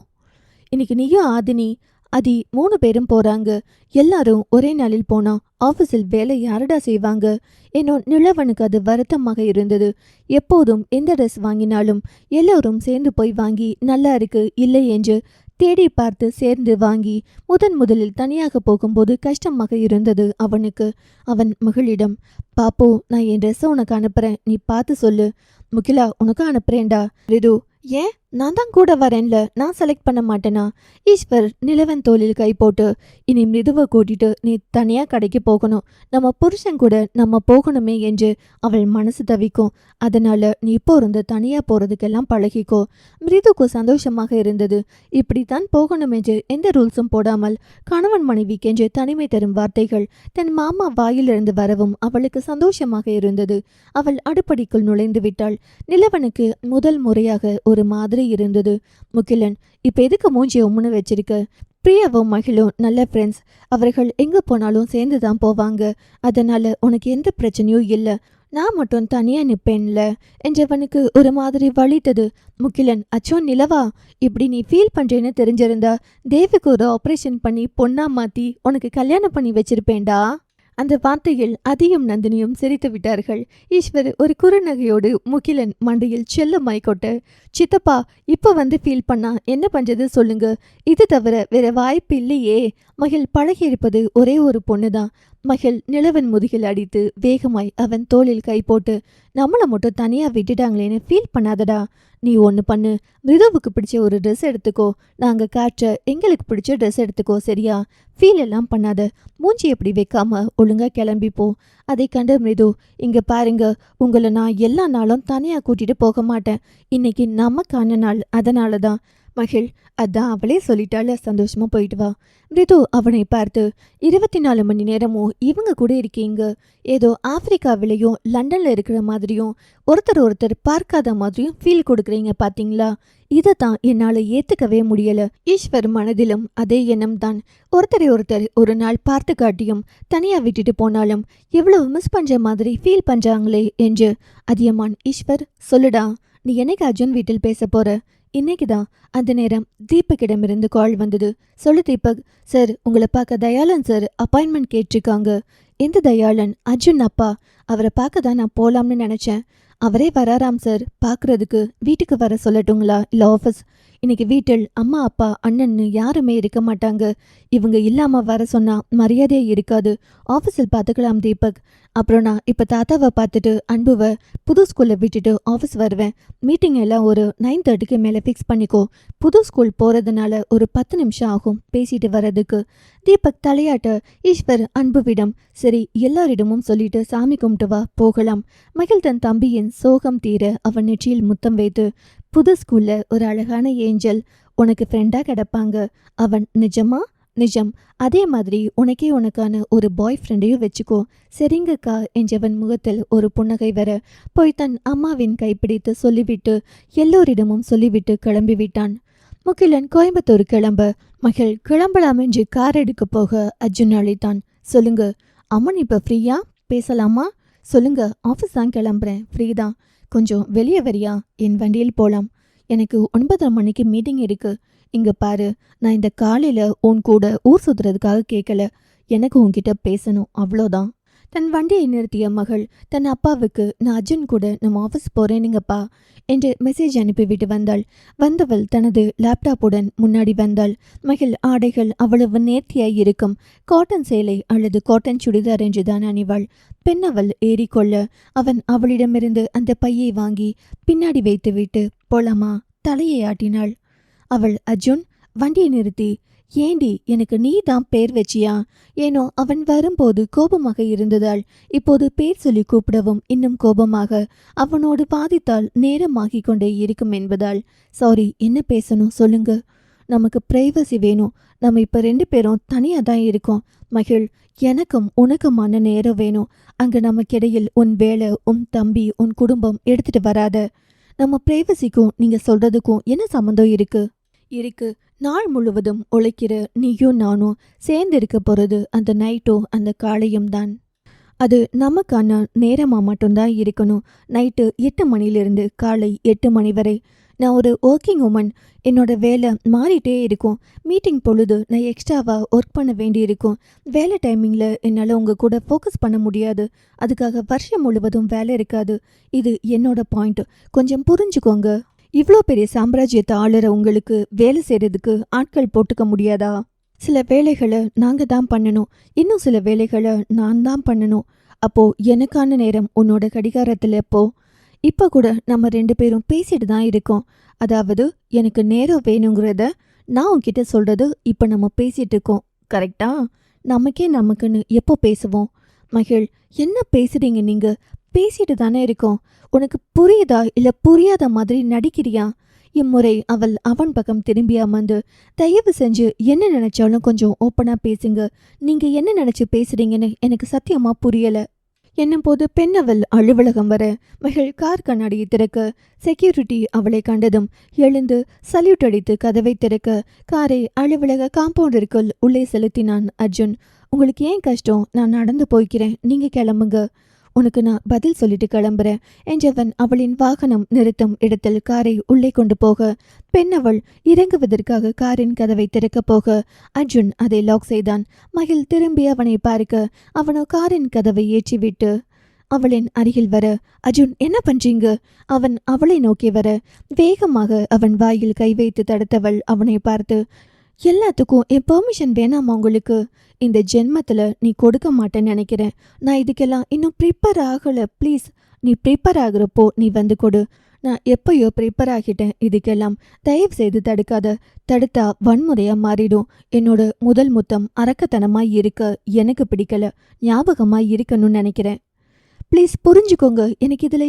இன்னைக்கு நீயும் ஆதினி அதி 3 பேரும் போறாங்க. எல்லாரும் ஒரே நாளில் போனா ஆஃபீஸில் வேலை யாரடா செய்வாங்க? என்னோட நிலவனுக்கு அது வருத்தமாக இருந்தது. எப்போதும் எந்த ட்ரெஸ் வாங்கினாலும் எல்லோரும் சேர்ந்து போய் வாங்கி நல்லா இருக்கு இல்லை என்று தேடி பார்த்து சேர்ந்து வாங்கி முதலில் தனியாக போகும்போது கஷ்டமாக இருந்தது அவனுக்கு. அவன் மகளிடம், பாப்பு, நான் என் ட்ரெஸ்ஸை உனக்கு அனுப்புறேன், நீ பார்த்து சொல்லு. முகிலா, உனக்கு அனுப்புறேன்டா. ரிது, ஏன்? நான் தான் கூட வரேன்ல, நான் செலக்ட் பண்ண மாட்டேனா? ஈஸ்வர் நிலவன் தோளில் கை போட்டு, இனி மிருதுவை கூட்டிட்டு நீ தனியா கடைக்கு போகணும். நம்ம புருஷன் கூட நம்ம போகணுமே என்று அவள் மனசு தவிக்கும். அதனால நீ இப்போ இருந்து தனியா போறதுக்கெல்லாம் பழகிக்கோ. மிருதுக்கு சந்தோஷமாக இருந்தது. இப்படித்தான் போகணும் என்று எந்த ரூல்ஸும் போடாமல் கணவன் மனைவிக்கென்று தனிமை தரும் வார்த்தைகள் தன் மாமா வாயிலிருந்து வரவும் அவளுக்கு சந்தோஷமாக இருந்தது. அவள் அடுப்படிக்குள் நுழைந்து விட்டாள். நிலவனுக்கு முதல் முறையாக ஒரு மாதிரி இருந்தது. முகிலன், இப்ப எதுக்கு மூஞ்சிய உம்முன்னு வச்சிருக்க? பிரியாவும் மகிழும் நல்ல ஃப்ரெண்ட்ஸ். அவர்கள் எங்க போனாலும் சேர்ந்துதான் போவாங்க. அதனால உனக்கு எந்த பிரச்சனையும் இல்லை. நான் மட்டும் தனியா நிப்பேன்ல என்றவனுக்கு ஒரு மாதிரி வலித்தது. முகிலன், அச்சோ நிலவா, இப்படி நீ ஃபீல் பண்றேன்னு தெரிஞ்சிருந்தா தேவிக்கு ஒரு ஆப்ரேஷன் பண்ணி பொண்ணா மாத்தி உனக்கு கல்யாணம் பண்ணி வச்சிருப்பேன்டா. அந்த வார்த்தையில் அதியும் நந்தினியும் சிரித்து விட்டார்கள். ஈஸ்வர் ஒரு குறுநகையோடு முகிலன் மண்டையில் செல்லமாய் கொட்ட, சித்தப்பா இப்ப வந்து ஃபீல் பண்ணா என்ன பண்றது சொல்லுங்க, இது தவிர வேற வாய்ப்பு இல்லையே. மகிழ் பழகியிருப்பது ஒரே ஒரு பொண்ணுதான். மகிழ் நிலவன் முதுகில் அடித்து வேகமாய் அவன் தோளில் கை போட்டு, நம்மளை மட்டும் தனியா விட்டுட்டாங்களேன்னு ஃபீல் பண்ணாதடா. நீ ஒன்று பண்ணு, மிருதுவுக்கு பிடிச்ச ஒரு ட்ரெஸ் எடுத்துக்கோ, நாங்கள் காற்ற எங்களுக்கு பிடிச்ச ட்ரெஸ் எடுத்துக்கோ, சரியா? ஃபீல் எல்லாம் பண்ணாத, மூஞ்சி எப்படி வைக்காம ஒழுங்கா கிளம்பிப்போ. அதை கண்டு மிருது, இங்க பாருங்க, உங்களை நான் எல்லா நாளும் தனியா கூட்டிட்டு போக மாட்டேன். இன்னைக்கு நமக்கான நாள், அதனால தான். மகிழ், அதான் அவளே சொல்லிட்டால, சந்தோஷமா போயிட்டு வா. மிருது அவனை பார்த்து, 24 மணி நேரமும் இவங்க கூட இருக்கீங்க, ஏதோ ஆப்பிரிக்காவிலையும் லண்டன்ல இருக்கிற மாதிரியும் ஒருத்தர் பார்க்காத மாதிரியும் ஃபீல் கொடுக்குறீங்க பாத்தீங்களா? இதை தான் என்னால் ஏற்றுக்கவே முடியல. ஈஸ்வர் மனதிலும் அதே எண்ணம் தான். ஒருத்தர் ஒரு நாள் பார்த்து காட்டியும் தனியாக விட்டுட்டு போனாலும் எவ்வளவு மிஸ் பண்ணுற மாதிரி ஃபீல் பண்ணுறாங்களே என்று. அதியமான், ஈஸ்வர் சொல்லுடா, நீ என்னைக்கு அர்ஜுன் வீட்டில் பேச போற? இன்னைக்கு தான். அந்த நேரம் தீபக்கிடமிருந்து கால் வந்தது. சொல்லு தீபக். சார், உங்களை பார்க்க தயாளன் சார் அப்பாயின்மெண்ட் கேட்டிருக்காங்க. எந்த தயாளன்? அர்ஜுன் அப்பா. அவரை பார்க்க தான் நான் போகலாம்னு நினச்சேன். அவரே வராராம் சார். பார்க்குறதுக்கு வீட்டுக்கு வர சொல்லட்டுங்களா, இல்லை ஆஃபீஸ்? இன்னைக்கு வீட்டில் அம்மா அப்பா அண்ணன்னு யாருமே இருக்க மாட்டாங்க. இவங்க இல்லாமல் வர சொன்னால் மரியாதையே இருக்காது. ஆஃபீஸில் பார்த்துக்கலாம் தீபக். அப்புறம் நான் இப்போ தாத்தாவை பார்த்துட்டு அன்புவை புது ஸ்கூலில் விட்டுட்டு ஆஃபீஸ் வருவேன். மீட்டிங் எல்லாம் ஒரு 9:30க்கு மேலே ஃபிக்ஸ் பண்ணிக்கோ. புது ஸ்கூல் போகிறதுனால ஒரு 10 நிமிஷம் ஆகும் பேசிட்டு வர்றதுக்கு. தீபக் தலையாட்ட ஈஸ்வர் அன்புவிடம், சரி எல்லாரிடமும் சொல்லிட்டு சாமி கும்பிட்டு வா, போகலாம். மகிழ் தன் தம்பியின் சோகம் தீர அவன் நெற்றியில் முத்தம் வைத்து, புது ஸ்கூல்ல ஒரு அழகான ஏஞ்சல் உனக்கு ஃப்ரெண்டா கிடப்பாங்க. அவன் நிஜமா? நிஜம். அதே மாதிரி உனக்கான ஒரு பாய் ஃப்ரெண்டையும் வச்சுக்கோ, சரிங்கக்கா என்றவன் முகத்தில் ஒரு புன்னகை வர போய் தன் அம்மாவின் கைப்பிடித்து சொல்லிவிட்டு எல்லோரிடமும் சொல்லிவிட்டு கிளம்பிவிட்டான். முகிலன் கோயம்புத்தூர் கிளம்ப மகிழ் கிளம்பலாம் என்று கார் எடுக்க போக அர்ஜுன் அழைத்தான். சொல்லுங்க அம்மன், இப்போ ஃப்ரீயா பேசலாமா? சொல்லுங்க, ஆஃபீஸ் தான் கிளம்புறேன், ஃப்ரீ தான். கொஞ்சம் வெளியே வரியா? என் வண்டியில் போகலாம். எனக்கு 9:30 மணிக்கு மீட்டிங் இருக்கு. இங்க பாரு, நான் இந்த காலையில உன் கூட ஊர் சுத்துறதுக்காக கேட்கல, எனக்கு உன்கிட்ட பேசணும், அவ்வளோதான். தன் வண்டியை நிறுத்திய மகள் தன் அப்பாவுக்கு, நான் அர்ஜுன் கூட நம்ம ஆஃபீஸ் போறேனுங்கப்பா என்று மெசேஜ் அனுப்பிவிட்டு வந்தாள். வந்தவள் தனது லேப்டாப்புடன் முன்னாடி வந்தாள். மகள் ஆடைகள் அவ்வளவு நேர்த்தியாய் இருக்கும். காட்டன் சேலை அல்லது காட்டன் சுடிதார் என்றுதான் அணிவாள். பெண்ணவள் ஏறிக்கொள்ள அவன் அவளிடமிருந்து அந்த பையை வாங்கி பின்னாடி வைத்துவிட்டு போலாமா தலையை ஆட்டினாள். அவள், அர்ஜுன், வண்டியை நிறுத்தி, ஏண்டி எனக்கு நீ தான் பேர் வச்சியா? ஏனோ அவன் வரும்போது கோபமாக இருந்ததால் இப்போது பேர் சொல்லி கூப்பிடவும் இன்னும் கோபமாக அவனோடு பாதித்தால் நேரமாகிக் கொண்டே இருக்கும் என்பதால், சாரி, என்ன பேசணும் சொல்லுங்க. நமக்கு பிரைவசி வேணும். நம்ம இப்போ 2 பேரும் தனியாக தான் இருக்கோம். மகிழ், எனக்கும் உனக்குமான நேரம் வேணும். அங்கே நமக்கிடையில் உன் வேலை, உன் தம்பி, உன் குடும்பம் எடுத்துட்டு வராத. நம்ம பிரைவசிக்கும் நீங்க சொல்றதுக்கும் என்ன சம்மந்தம் இருக்கு? நாள் முழுவதும் உழைக்கிற நீயும் நானும் சேர்ந்து இருக்க போறது அந்த நைட்டும் அந்த காலையும் தான். அது நமக்கான நேரமா மட்டும்தான் இருக்கணும். நைட்டு 8 மணிலிருந்து காலை 8 மணி வரை. நான் ஒரு ஒர்க்கிங் உமன். என்னோட வேலை மாறிட்டே இருக்கும். மீட்டிங் பொழுது நான் எக்ஸ்ட்ராவாக ஒர்க் பண்ண வேண்டியிருக்கும். வேலை டைமிங்கில் என்னால் உங்கள் கூட ஃபோக்கஸ் பண்ண முடியாது. அதுக்காக வருஷம் முழுவதும் வேலை இருக்காது. இது என்னோட பாயிண்ட், கொஞ்சம் புரிஞ்சுக்கோங்க. இவ்வளோ பெரிய சாம்ராஜ்யத்தை ஆளுற உங்களுக்கு வேலை செய்கிறதுக்கு ஆட்கள் போட்டுக்க முடியாதா? சில வேலைகளை நாங்கள் தான் பண்ணணும், இன்னும் சில வேலைகளை நான் தான் பண்ணணும். அப்போது எனக்கான நேரம் உன்னோட கடிகாரத்தில் எப்போ? இப்போ கூட நம்ம 2 பேரும் பேசிட்டு தான் இருக்கோம். அதாவது எனக்கு நேரம் வேணுங்கிறத நான் உன்கிட்ட சொல்கிறது இப்போ நம்ம பேசிகிட்டு இருக்கோம், கரெக்டா? நமக்குன்னு எப்போ பேசுவோம்? மகிழ், என்ன பேசுகிறீங்க நீங்கள்? பேசிட்டு தானே இருக்கோம். உனக்கு புரியுதா இல்லை புரியாத மாதிரி நடிக்கிறியா? இம்முறை அவள் அவன் பக்கம் திரும்பி அமர்ந்து, தயவு செஞ்சு என்ன நினைச்சாலும் கொஞ்சம் ஓப்பனாக பேசுங்க. நீங்கள் என்ன நினச்சி பேசுறீங்கன்னு எனக்கு சத்தியமாக புரியலை என்னும் போது பெண்ணவள் அலுவலகம் வர மகள் கார் கண்ணாடியை திறக்க செக்யூரிட்டி அவளை கண்டதும் எழுந்து சல்யூட் அடித்து கதவை திறக்க காரை அலுவலக காம்பவுண்டிற்குள் உள்ளே செலுத்தினான் அர்ஜுன். உங்களுக்கு ஏன் கஷ்டம்? நான் நடந்து போய்க்கிறேன், நீங்க கிளம்புங்க. உனக்கு நான் பதில் சொல்லிட்டு கிளம்புறேன் என்றவன் அவளின் வாகனம் நிறுத்தும் இடத்தில் காரை உள்ளே கொண்டு போக பெண் அவள் இறங்குவதற்காக காரின் கதவை திறக்கப் போக அர்ஜுன் அதை லாக் செய்தான். மகிழ் திரும்பி அவனை பார்க்க அவனோ காரின் கதவை ஏற்றிவிட்டு அவளின் அருகில் வர, அர்ஜுன் என்ன பண்றீங்க? அவன் அவளை நோக்கி வர வேகமாக அவன் வாயில் கை வைத்து தடுத்தவள் அவனை பார்த்து, எல்லாத்துக்கும் என் பெர்மிஷன் வேணாமா உங்களுக்கு? இந்த ஜென்மத்தில் நீ கொடுக்க மாட்டேன்னு நினைக்கிறேன். நான் இதுக்கெல்லாம் இன்னும் ப்ரிப்பேர் ஆகலை. ப்ளீஸ், நீ ப்ரிப்பேர் ஆகுறப்போ நீ வந்து கொடு. நான் எப்பயோ ப்ரிப்பேர் ஆகிட்டேன் இதுக்கெல்லாம். தயவு செய்து தடுக்காத. தடுத்தா வன்முறையாக மாறிடும். என்னோட முதல் முத்தம் அரக்கத்தனமாய் இருக்க எனக்கு பிடிக்கல. ஞாபகமாய் இருக்கணும்னு நினைக்கிறேன். ப்ளீஸ் புரிஞ்சுக்கோங்க. எனக்கு இதில்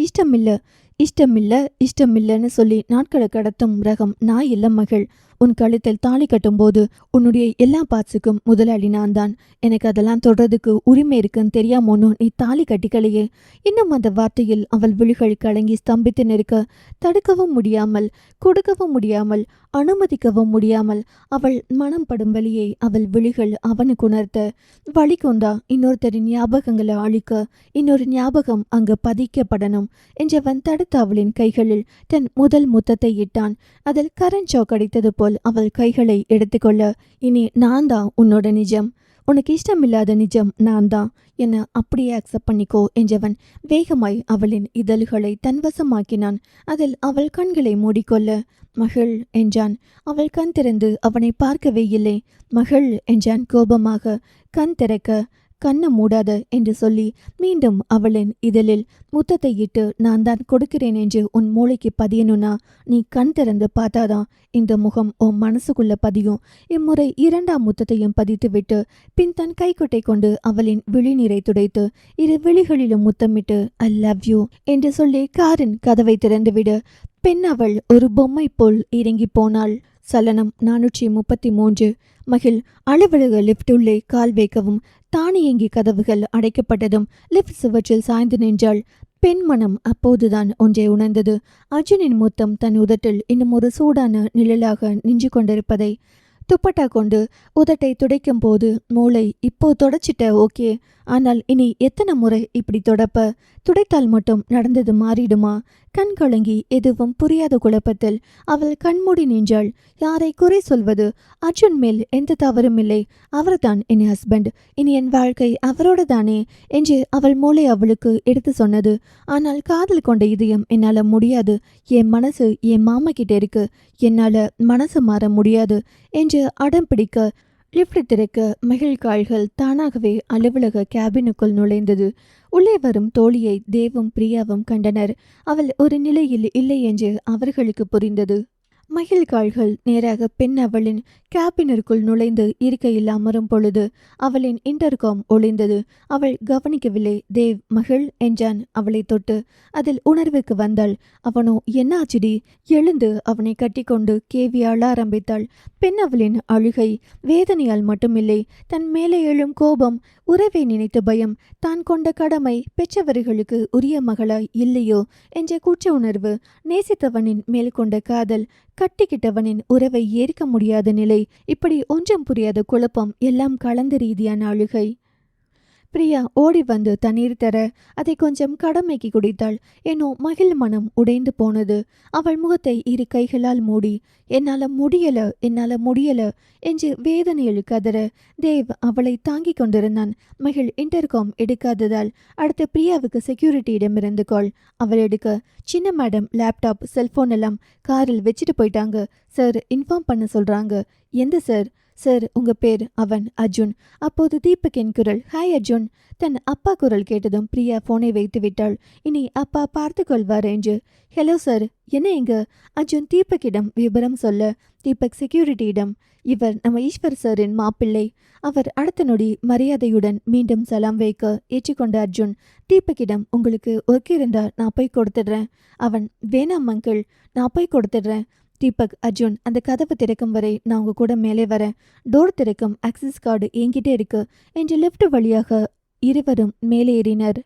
இஷ்டமில்லைன்னு சொல்லி நாட்களை கடத்தும் ரகம் நான் இல்லை மகள். உன் கழுத்தில் தாலி கட்டும்போது உன்னுடைய எல்லா பார்ட்ஸுக்கும் முதலாளி நான் தான். எனக்கு அதெல்லாம் தொடர்றதுக்கு உரிமை இருக்குன்னு தெரியாமோன்னு நீ தாலி கட்டிக்கலையே. இன்னும் அந்த வார்த்தையில் அவள் விழிகள் கலங்கி ஸ்தம்பித்து நிற்க, தடுக்கவும் முடியாமல், கொடுக்கவும் முடியாமல், அனுமதிக்கவும் முடியாமல் அவள் மனம் படும் வழியை அவள் விழிகள் அவனுக்கு உணர்த்த, வலிக்குந்தா இன்னொருத்தரின் ஞாபகங்களை அழிக்க இன்னொரு ஞாபகம் அங்கு பதிக்கப்படணும் என்றவன் தடுத்த அவளின் கைகளில் தன் முதல் முத்தத்தை இட்டான். அதில் கரண் ஷாக் அடித்தது போல் அவள் கைகளை எடுத்துக்கொள்ள, இனி நான் தான் உன்னோட நிஜம். உனக்கு இஷ்டமில்லாத நிஜம் நான் தான். என்னை அப்படியே அக்செப்ட் பண்ணிக்கோ என்றவன் வேகமாய் அவளின் இதழ்களை தன்வசமாக்கினான். அதில் அவள் கண்களை மூடிக்கொள்ள, மகள் என்றான். அவள் கண் திறந்து அவனை பார்க்கவே இல்லை. மகள் என்றான் கோபமாக. கண் திறக்க, கண்ணை மூடாத என்று சொல்லி மீண்டும் அவளின் இதழில் முத்தத்தை இட்டு, நான் தான் கொடுக்கிறேன் என்று உன் மூளைக்கு பதியணும்னா நீ கண் திறந்து பார்த்தாதான் இந்த முகம் உன் மனசுக்குள்ள பதியும். இம்முறை இரண்டாம் முத்தத்தையும் பதித்துவிட்டு பின் தன் கைக்குட்டை கொண்டு அவளின் விழிநீரை துடைத்து இரு விழிகளிலும் முத்தமிட்டு, ஐ லவ் யூ என்று சொல்லி காரின் கதவை திறந்துவிட பெண் அவள் ஒரு பொம்மை போல் இறங்கி போனாள். சலனம் 433. மகிழ் அலுவலக லிப்ட் உள்ளே கால் வைக்கவும் தானியங்கி கதவுகள் அடைக்கப்பட்டதும் லிப்ட் சுவற்றில் சாய்ந்து நின்றாள். பெண் மனம் அப்போதுதான் ஒன்றை உணர்ந்தது. அர்ஜுனின் முத்தம் தன் உதட்டில் இன்னும் ஒரு சூடான நிழலாக நின்று கொண்டிருப்பதை. துப்பட்டா கொண்டு உதட்டை துடைக்கும் போது மூளை, இப்போ தொடச்சிட்ட ஓகே, ஆனால் இனி எத்தனை முறை இப்படி தொடப்ப? துடைத்தால் மட்டும் நடந்தது மாறிடுமா? கண் கலங்கி எதுவும் புரியாத குழப்பத்தில் அவள் கண்மூடி நின்றாள். யாரை குறை சொல்வது? அர்ஜுன் மேல் எந்த தவறும் இல்லை. அவர்தான் என் ஹஸ்பண்ட். இனி என் வாழ்க்கை அவரோட தானே என்று அவள் மூளை அவளுக்கு எடுத்து சொன்னது. ஆனால் காதல் கொண்ட இதயம் என்னால் முடியாது. என் மனசு என் மாமா கிட்ட இருக்கு. என்னால் மனசு மாற முடியாது என்று அடம் பிடிக்க லிப்ட் திறக்க மகிழ் கால்கள் தானாகவே அலுவலக கேபினுக்குள் நுழைந்தது. உள்ளே வரும் தோழியை தேவும் பிரியாவும் கண்டனர். அவள் ஒரு நிலையில் இல்லை என்று அவர்களுக்கு புரிந்தது. மகிழ் கால்கள் நேராக பெண் அவளின் கேபினிற்குள் நுழைந்து இருக்கையில் அமரும் பொழுது அவளின் இன்டர்காம் ஒளிந்தது. அவள் கவனிக்கவில்லை. தேவ், மகிழ் என்றான் அவளை தொட்டு. அதில் உணர்வுக்கு வந்தாள். அவனோ என்னாச்சுடி? எழுந்து அவனை கட்டிக்கொண்டு கேவி அழ ஆரம்பித்தாள். பெண் அவளின் அழுகை வேதனையால் மட்டுமில்லை, தன் மேலே எழும் கோபம், உறவை நினைத்து பயம், தான் கொண்ட கடமை பெற்றவர்களுக்கு உரிய மகளாய் இல்லையோ என்ற குற்ற உணர்வு, நேசித்தவனின் மேல் கொண்ட காதல், கட்டிக்கிட்டவனின் உறவை ஏற்க முடியாத நிலை, இப்படி ஒன்றும் புரியாத குழப்பம் எல்லாம் கலந்த ரீதியான அழுகை. பிரியா ஓடி வந்து தண்ணீர் தர அதை கொஞ்சம் கடமைக்கு குடித்தாள். ஏனோ மகிழ் மனம் உடைந்து போனது. அவள் முகத்தை இரு கைகளால் மூடி, என்னால முடியல என்று வேதனையில் கதற தேவ் அவளை தாங்கி கொண்டிருந்தான். மகிழ் இன்டர்காம் எடுக்காததால் அடுத்த பிரியாவுக்கு செக்யூரிட்டியிடமிருந்து கால். அவள் எடுக்க, சின்ன மேடம் லேப்டாப் செல்போன் எல்லாம் காரில் வச்சுட்டு போயிட்டாங்க சார், இன்ஃபார்ம் பண்ண சொல்றாங்க. எந்த சார்? சார், உங்க பேர்? அவன் அர்ஜுன். அப்போது தீபக்கின் குரல், ஹாய் அர்ஜுன். தன் அப்பா குரல் கேட்டதும் பிரியா போனை வைத்து விட்டாள். இனி அப்பா பார்த்து கொள்வார் என்று. ஹலோ சார், என்ன எங்க? அர்ஜுன் தீபக்கிடம் விவரம் சொல்ல, தீபக் செக்யூரிட்டியிடம், இவர் நம்ம ஈஸ்வர் சாரின் மாப்பிள்ளை. அவர் அடுத்த நொடி மரியாதையுடன் மீண்டும் சலாம் வைக்க ஏற்றுக்கொண்ட அர்ஜுன் தீபக்கிடம், உங்களுக்கு ஒர்க் இருந்தா நான் போய் கொடுத்துடுறேன். அவன், வேணாம் அங்கிள், நான் போய் கொடுத்துடுறேன். தீபக், அர்ஜுன், அந்த கதவு திறக்கும் வரை நான் உங்க கூட மேலே வரேன். டோர் திறக்கும் ஆக்சஸ் கார்டு என்கிட்ட இருக்கு என்று லிஃப்ட் வழியாக இருவரும் மேலே ஏறினர்.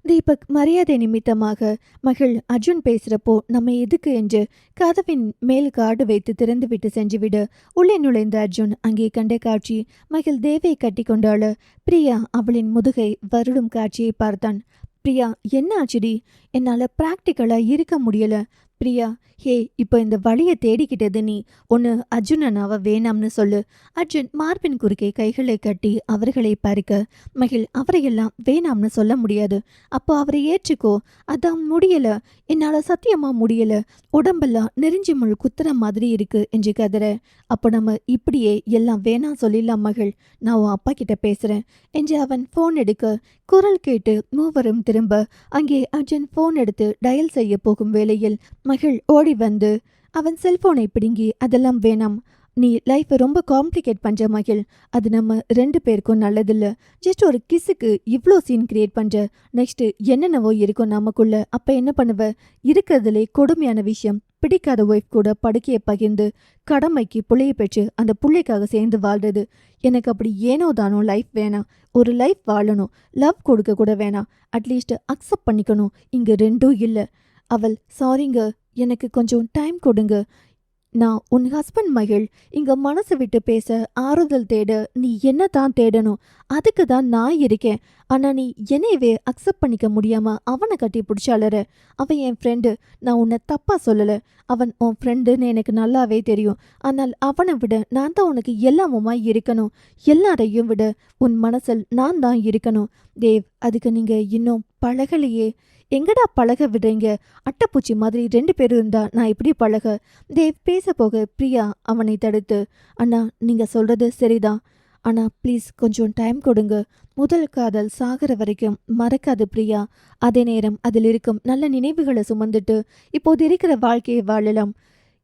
தீபக் மரியாதை நிமித்தமாக, மகிழ் அர்ஜுன் பேசுறப்போ நம்ம எதுக்கு என்று கதவின் மேல் கார்டு வைத்து திறந்துவிட்டு சென்றுவிடு. உள்ளே நுழைந்த அர்ஜுன் அங்கே கண்ட காட்சி, மகிழ் தேவை கட்டி கொண்டாள். பிரியா அவளின் முதுகை வருடும் காட்சியை பார்த்தான். பிரியா, என்ன ஆச்சுடி? என்னால பிராக்டிக்கலா இருக்க முடியல. பிரியா, ஹே, இப்போ இந்த வழிய தேடிக்கிட்டது நீ. ஒன்னு அர்ஜுன் அண்ணாவ வேணாம்னு சொல்லு. அர்ஜுன் மார்பின் குறுக்கே கைகளை கட்டி அவர்களை பறிக்க, மகிழ் அவரையெல்லாம் வேணாம்னு சொல்ல முடியாது. அப்போ அவரை ஏற்றுக்கோ. அதான் முடியல, என்னால சத்தியமா முடியல, உடம்பெல்லாம் நெறிஞ்சி முள் குத்துற மாதிரி இருக்கு என்று கதற. அப்போ நம்ம இப்படியே எல்லாம் வேணாம் சொல்லிடலாம் மகிழ், நான் உன் அப்பா கிட்ட பேசுறேன் என்று அவன் போன் எடுக்க, குரல் கேட்டு மூவரும் திரும்ப அங்கே அர்ஜுன் போன் எடுத்து டயல் செய்ய போகும் வேளையில் மகிழ் ஓடி வந்து அவன் செல்போனை பிடுங்கி, அதெல்லாம் வேணாம், நீ லைஃப்பை ரொம்ப காம்ப்ளிகேட் பண்ற மகிழ், அது நம்ம 2 பேருக்கும் நல்லதில்ல. ஜஸ்ட் ஒரு கிஸ்ஸுக்கு இவ்வளோ சீன் கிரியேட் பண்ற. நெக்ஸ்ட் என்னென்னவோ இருக்கும் நமக்குள்ள. அப்ப என்ன பண்ணுவ? இருக்கிறதுலே கொடுமையான விஷயம், பிடிக்காத ஒய்ஃப் கூட படுக்கையை பகிர்ந்து கடமைக்கு புள்ளைய பெற்று அந்த புள்ளைக்காக சேர்ந்து வாழ்றது. எனக்கு அப்படி ஏனோ தானோ லைஃப் வேணாம். ஒரு லைஃப் வாழணும், லவ் கொடுக்க கூட வேணாம், அட்லீஸ்ட் அக்செப்ட் பண்ணிக்கணும். இங்க 2ம் இல்லை. அவள், சாரிங்க, எனக்கு கொஞ்சம் டைம் கொடுங்க. நான் உன் ஹஸ்பண்ட் மகிழ். இங்க மனசு விட்டு பேச, ஆறுதல் தேட நீ என்ன தான் தேடணும். அதுக்கு தான் நான் இருக்கேன். ஆனா நீ என்னையவே அக்செப்ட் பண்ணிக்க முடியாம அவனை கட்டி பிடிச்சாளற. அவன் என் ஃப்ரெண்டு, நான் உன்னை தப்பா சொல்லல. அவன் உன் ஃப்ரெண்டுன்னு எனக்கு நல்லாவே தெரியும். ஆனால் அவனை விட நான் தான் உனக்கு எல்லாமுமா இருக்கணும். எல்லாரையும் விட உன் மனசில் நான் தான் இருக்கணும். தேவ், அதுக்கு நீங்க இன்னும் பழகலையே. எங்கடா பழக விடுறீங்க? அட்டைப்பூச்சி மாதிரி 2 பேரும் இருந்தா நான் எப்படி பழக? தேவ் பேச போக பிரியா அவனை தடுத்து, அண்ணா, நீங்க சொல்றது சரிதான், ஆனா ப்ளீஸ் கொஞ்சம் டைம் கொடுங்க. முதல் காதல் சாகிற வரைக்கும் மறக்காது பிரியா. அதே நேரம் அதில் இருக்கும் நல்ல நினைவுகளை சுமந்துட்டு இப்போது இருக்கிற வாழ்க்கையை வாழலாம்.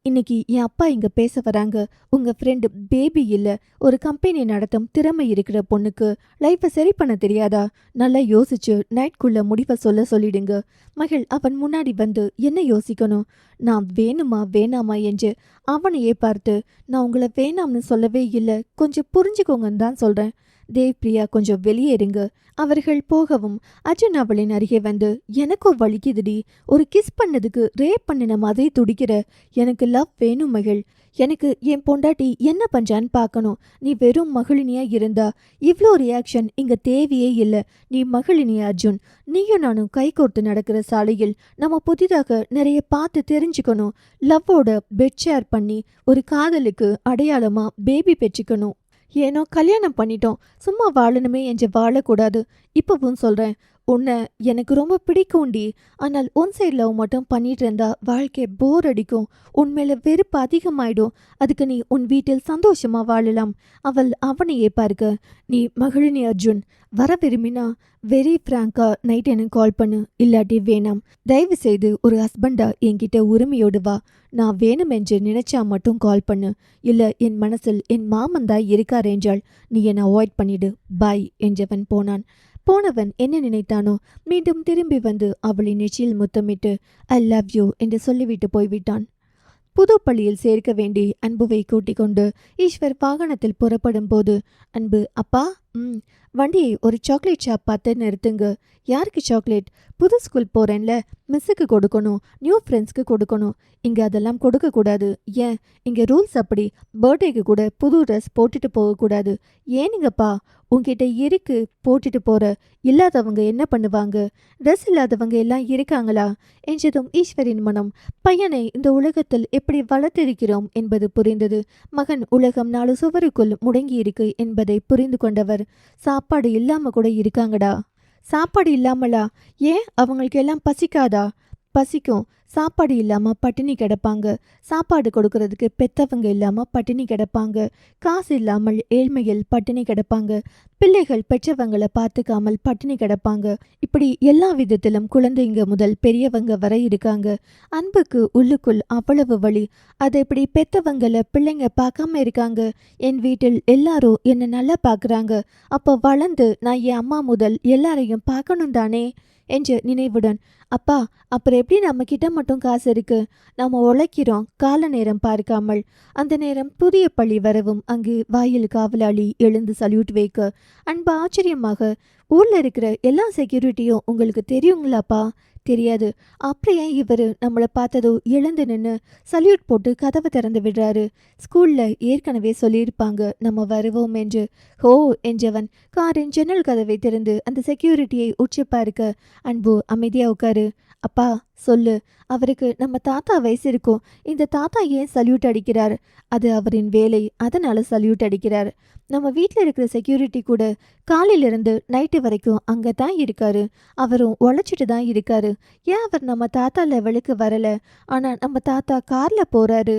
இன்னைக்கு என் அப்பா இங்க பேச வராங்க. உங்க ஃப்ரெண்டு பேபி இல்ல, ஒரு கம்பெனி நடத்தும் திறமை இருக்கிற பொண்ணுக்கு லைஃப்பை சரி பண்ண தெரியாதா? நல்லா யோசிச்சு நைட்குள்ள முடிவை சொல்லிடுங்க. மகிழ் அவன் முன்னாடி வந்து என்ன யோசிக்கணும்? நான் வேணுமா வேணாமா என்று அவனையே பார்த்து, நான் உங்களை வேணாம்னு சொல்லவே இல்லை, கொஞ்சம் புரிஞ்சுக்கோங்கன்னு தான் சொல்றேன். தேவ், பிரியா கொஞ்சம் வெளியேறுங்க. அவர்கள் போகவும் அர்ஜுன் அவளின் அருகே வந்து, எனக்கும் வலிக்குதுடி, ஒரு கிஸ் பண்ணதுக்கு ரேப் பண்ணின மாதிரி துடிக்கிற. எனக்கு லவ் வேணும் மகிழ். எனக்கு என் பொண்டாட்டி என்ன பண்றான்னு பார்க்கணும். நீ வெறும் மகிழினியா இருந்தா இவ்வளோ ரியாக்ஷன் இங்க தேவையே இல்லை. நீ மகிழினி அர்ஜுன். நீயும் நானும் கை கோர்த்து நடக்கிற சாலையில் நம்ம புதிதாக நிறைய பார்த்து தெரிஞ்சுக்கணும். லவ்வோட பெட் ஷேர் பண்ணி ஒரு காதலுக்கு அடையாளமா பேபி பெற்றுக்கணும். ஏனோ கல்யாணம் பண்ணிட்டோம், சும்மா வாழணுமே என்று வாழக்கூடாது. இப்பவும் சொல்றேன், உன்னை எனக்கு ரொம்ப பிடிக்கும்டி. ஆனால் உன் சைட் லவ் மட்டும் பண்ணிட்டு இருந்தா வாழ்க்கை போர் அடிக்கும். உன்மேல வெறுப்பு அதிகமாயிடும். அதுக்கு நீ உன் வீட்டில் சந்தோஷமா வாழலாம். அவள் அவனையே பார்க்க, நீ மகிழினி அர்ஜுன், வர விரும்பினா வெரி ஃப்ராங்கா நைட் எனக்கு கால் பண்ணு. இல்லாட்டி வேணாம். தயவு செய்து ஒரு ஹஸ்பண்டா என்கிட்ட உரிமையோடு வா. நான் வேணும் என்று நினைச்சா மட்டும் கால் பண்ணு. இல்ல என் மனசில் என் மாமன் தான் இருக்கார் என்றால் நீ என்னை அவாய்ட் பண்ணிடு. பாய் என்றவன் போனான். போனவன் என்ன நினைத்தானோ, மீண்டும் திரும்பி வந்து அவளின் நெற்றியில் முத்தமிட்டு ஐ லவ் யூ என்று சொல்லிவிட்டு போய்விட்டான். புது பள்ளியில் சேர்க்க வேண்டி அன்புவை கூட்டிக் கொண்டு ஈஸ்வர் வாகனத்தில் புறப்படும் போது, அன்பு, அப்பா, வண்டியை ஒரு சாக்லேட் ஷாப் பார்த்து நிறுத்துங்க. யாருக்கு சாக்லேட்? புது ஸ்கூல் போறேன்ல, மிஸ்ஸுக்கு கொடுக்கணும், நியூ ஃப்ரெண்ட்ஸ்க்கு கொடுக்கணும். இங்க அதெல்லாம் கொடுக்க கூடாது. ஏன்? இங்க ரூல்ஸ் அப்படி. பர்த்டேக்கு கூட புது ட்ரெஸ் போட்டுட்டு போகக்கூடாது. ஏனுங்கப்பா? உங்ககிட்ட இருக்கு, போட்டுட்டு போற. இல்லாதவங்க என்ன பண்ணுவாங்க? ட்ரெஸ் இல்லாதவங்க எல்லாம் இருக்காங்களா என்றதும் ஈஸ்வரின் மனம் பையனை இந்த உலகத்தில் எப்படி வளர்த்திருக்கிறோம் என்பது புரிந்தது. மகன் உலகம் 4 சுவருக்குள் முடங்கி இருக்கு என்பதை புரிந்து கொண்டவர், சாப்பாடு இல்லாம கூட இருக்காங்கடா. சாப்பாடு இல்லாமலா? ஏன், அவங்களுக்கு எல்லாம் பசிக்காதா? பசிக்கும். சாப்பாடு இல்லாம பட்டினி கிடப்பாங்க. சாப்பாடு கொடுக்கறதுக்கு பெத்தவங்க இல்லாம பட்டினி கிடப்பாங்க. காசு இல்லாமல் ஏழ்மையில் பட்டினி கிடப்பாங்க. பிள்ளைகள் பெற்றவங்களை பார்த்துக்காமல் பட்டினி கிடப்பாங்க. இப்படி எல்லா விதத்திலும் குழந்தைங்க முதல் பெரியவங்க வரை இருக்காங்க. அன்புக்கு உள்ளுக்குள் அவ்வளவு வலி. அதை இப்படி பெத்தவங்களை பிள்ளைங்க பார்க்காம இருக்காங்க. என் வீட்டில் எல்லாரும் என்னை நல்லா பார்க்குறாங்க. அப்போ வளர்ந்து நான் என் அம்மா முதல் எல்லாரையும் பார்க்கணும் தானே என்ற நினைவுடன், அப்பா, அப்புறம் எப்படி நம்ம கிட்ட மட்டும் காசு இருக்கு? நாம உழைக்கிறோம் கால நேரம் பார்க்காமல். அந்த நேரம் புதிய பள்ளி வரவும் அங்கு வாயில் காவலாளி எழுந்து சல்யூட் வைக்க, அன்பு ஆச்சரியமாக, ஊர்ல இருக்கிற எல்லா செக்யூரிட்டியும் உங்களுக்கு தெரியுங்களாப்பா? தெரியாது. அப்படியே இவர் நம்மளை பார்த்ததோ எழுந்து நின்று சல்யூட் போட்டு கதவை திறந்து விடுறாரு. ஸ்கூல்ல ஏற்கனவே சொல்லியிருப்பாங்க நம்ம வருவோம் என்று. ஹோ என்றவன் காரின் ஜன்னல் கதவை திறந்து அந்த செக்யூரிட்டியை உற்று பார்க்க, அன்பு அமைதியா உட்காரு. அப்பா சொல்லு. அவருக்கு நம்ம தாத்தா வயசு இருக்கும். இந்த தாத்தா ஏன் சல்யூட் அடிக்கிறார்? அது அவரின் வேலை, அதனால சல்யூட் அடிக்கிறார். நம்ம வீட்டில் இருக்கிற செக்யூரிட்டி கூட காலையிலிருந்து நைட்டு வரைக்கும் அங்கே தான் இருக்காரு. அவரும் உழைச்சிட்டு தான் இருக்காரு. ஏன் அவர் நம்ம தாத்தா லெவலுக்கு வரல? ஆனால் நம்ம தாத்தா காரில் போறாரு.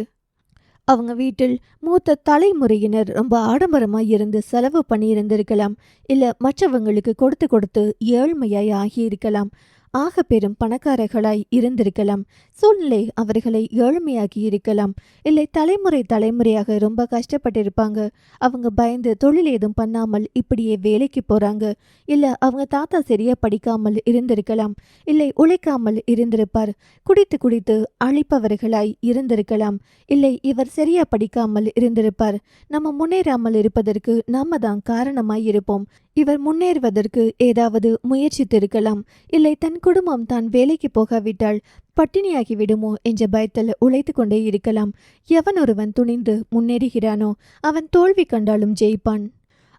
அவங்க வீட்டில் மூத்த தலைமுறையினர் ரொம்ப ஆடம்பரமாக இருந்து செலவு பண்ணி இருந்திருக்கலாம். இல்லை மற்றவங்களுக்கு கொடுத்து கொடுத்து ஏழ்மையாய் ஆகியிருக்கலாம். ஆக பெரும் பணக்காரர்களாய் இருந்திருக்கலாம். சூழ்நிலை அவர்களை ஏழ்மையாக்கி இருக்கலாம். இல்லை தலைமுறை தலைமுறையாக ரொம்ப கஷ்டப்பட்டிருப்பாங்க. அவங்க பயந்து தொழில் ஏதும் பண்ணாமல் இப்படியே வேலைக்கு போகிறாங்க. இல்லை அவங்க தாத்தா சரியாக படிக்காமல் இருந்திருக்கலாம். இல்லை உழைக்காமல் இருந்திருப்பார். குடித்து குடித்து அழிப்பவர்களாய் இருந்திருக்கலாம். இல்லை இவர் சரியாக படிக்காமல் இருந்திருப்பார். நம்ம முன்னேறாமல் இருப்பதற்கு நாம தான் காரணமாய் இருப்போம். இவர் முன்னேறுவதற்கு ஏதாவது முயற்சித்திருக்கலாம். இல்லை தன் குடும்பம் தான் வேலைக்கு போகாவிட்டால் பட்டினியாகி விடுமோ என்ற பயத்தில் உழைத்து கொண்டே இருக்கலாம். எவன் ஒருவன் துணிந்து முன்னேறுகிறானோ அவன் தோல்வி கண்டாலும் ஜெயிப்பான்.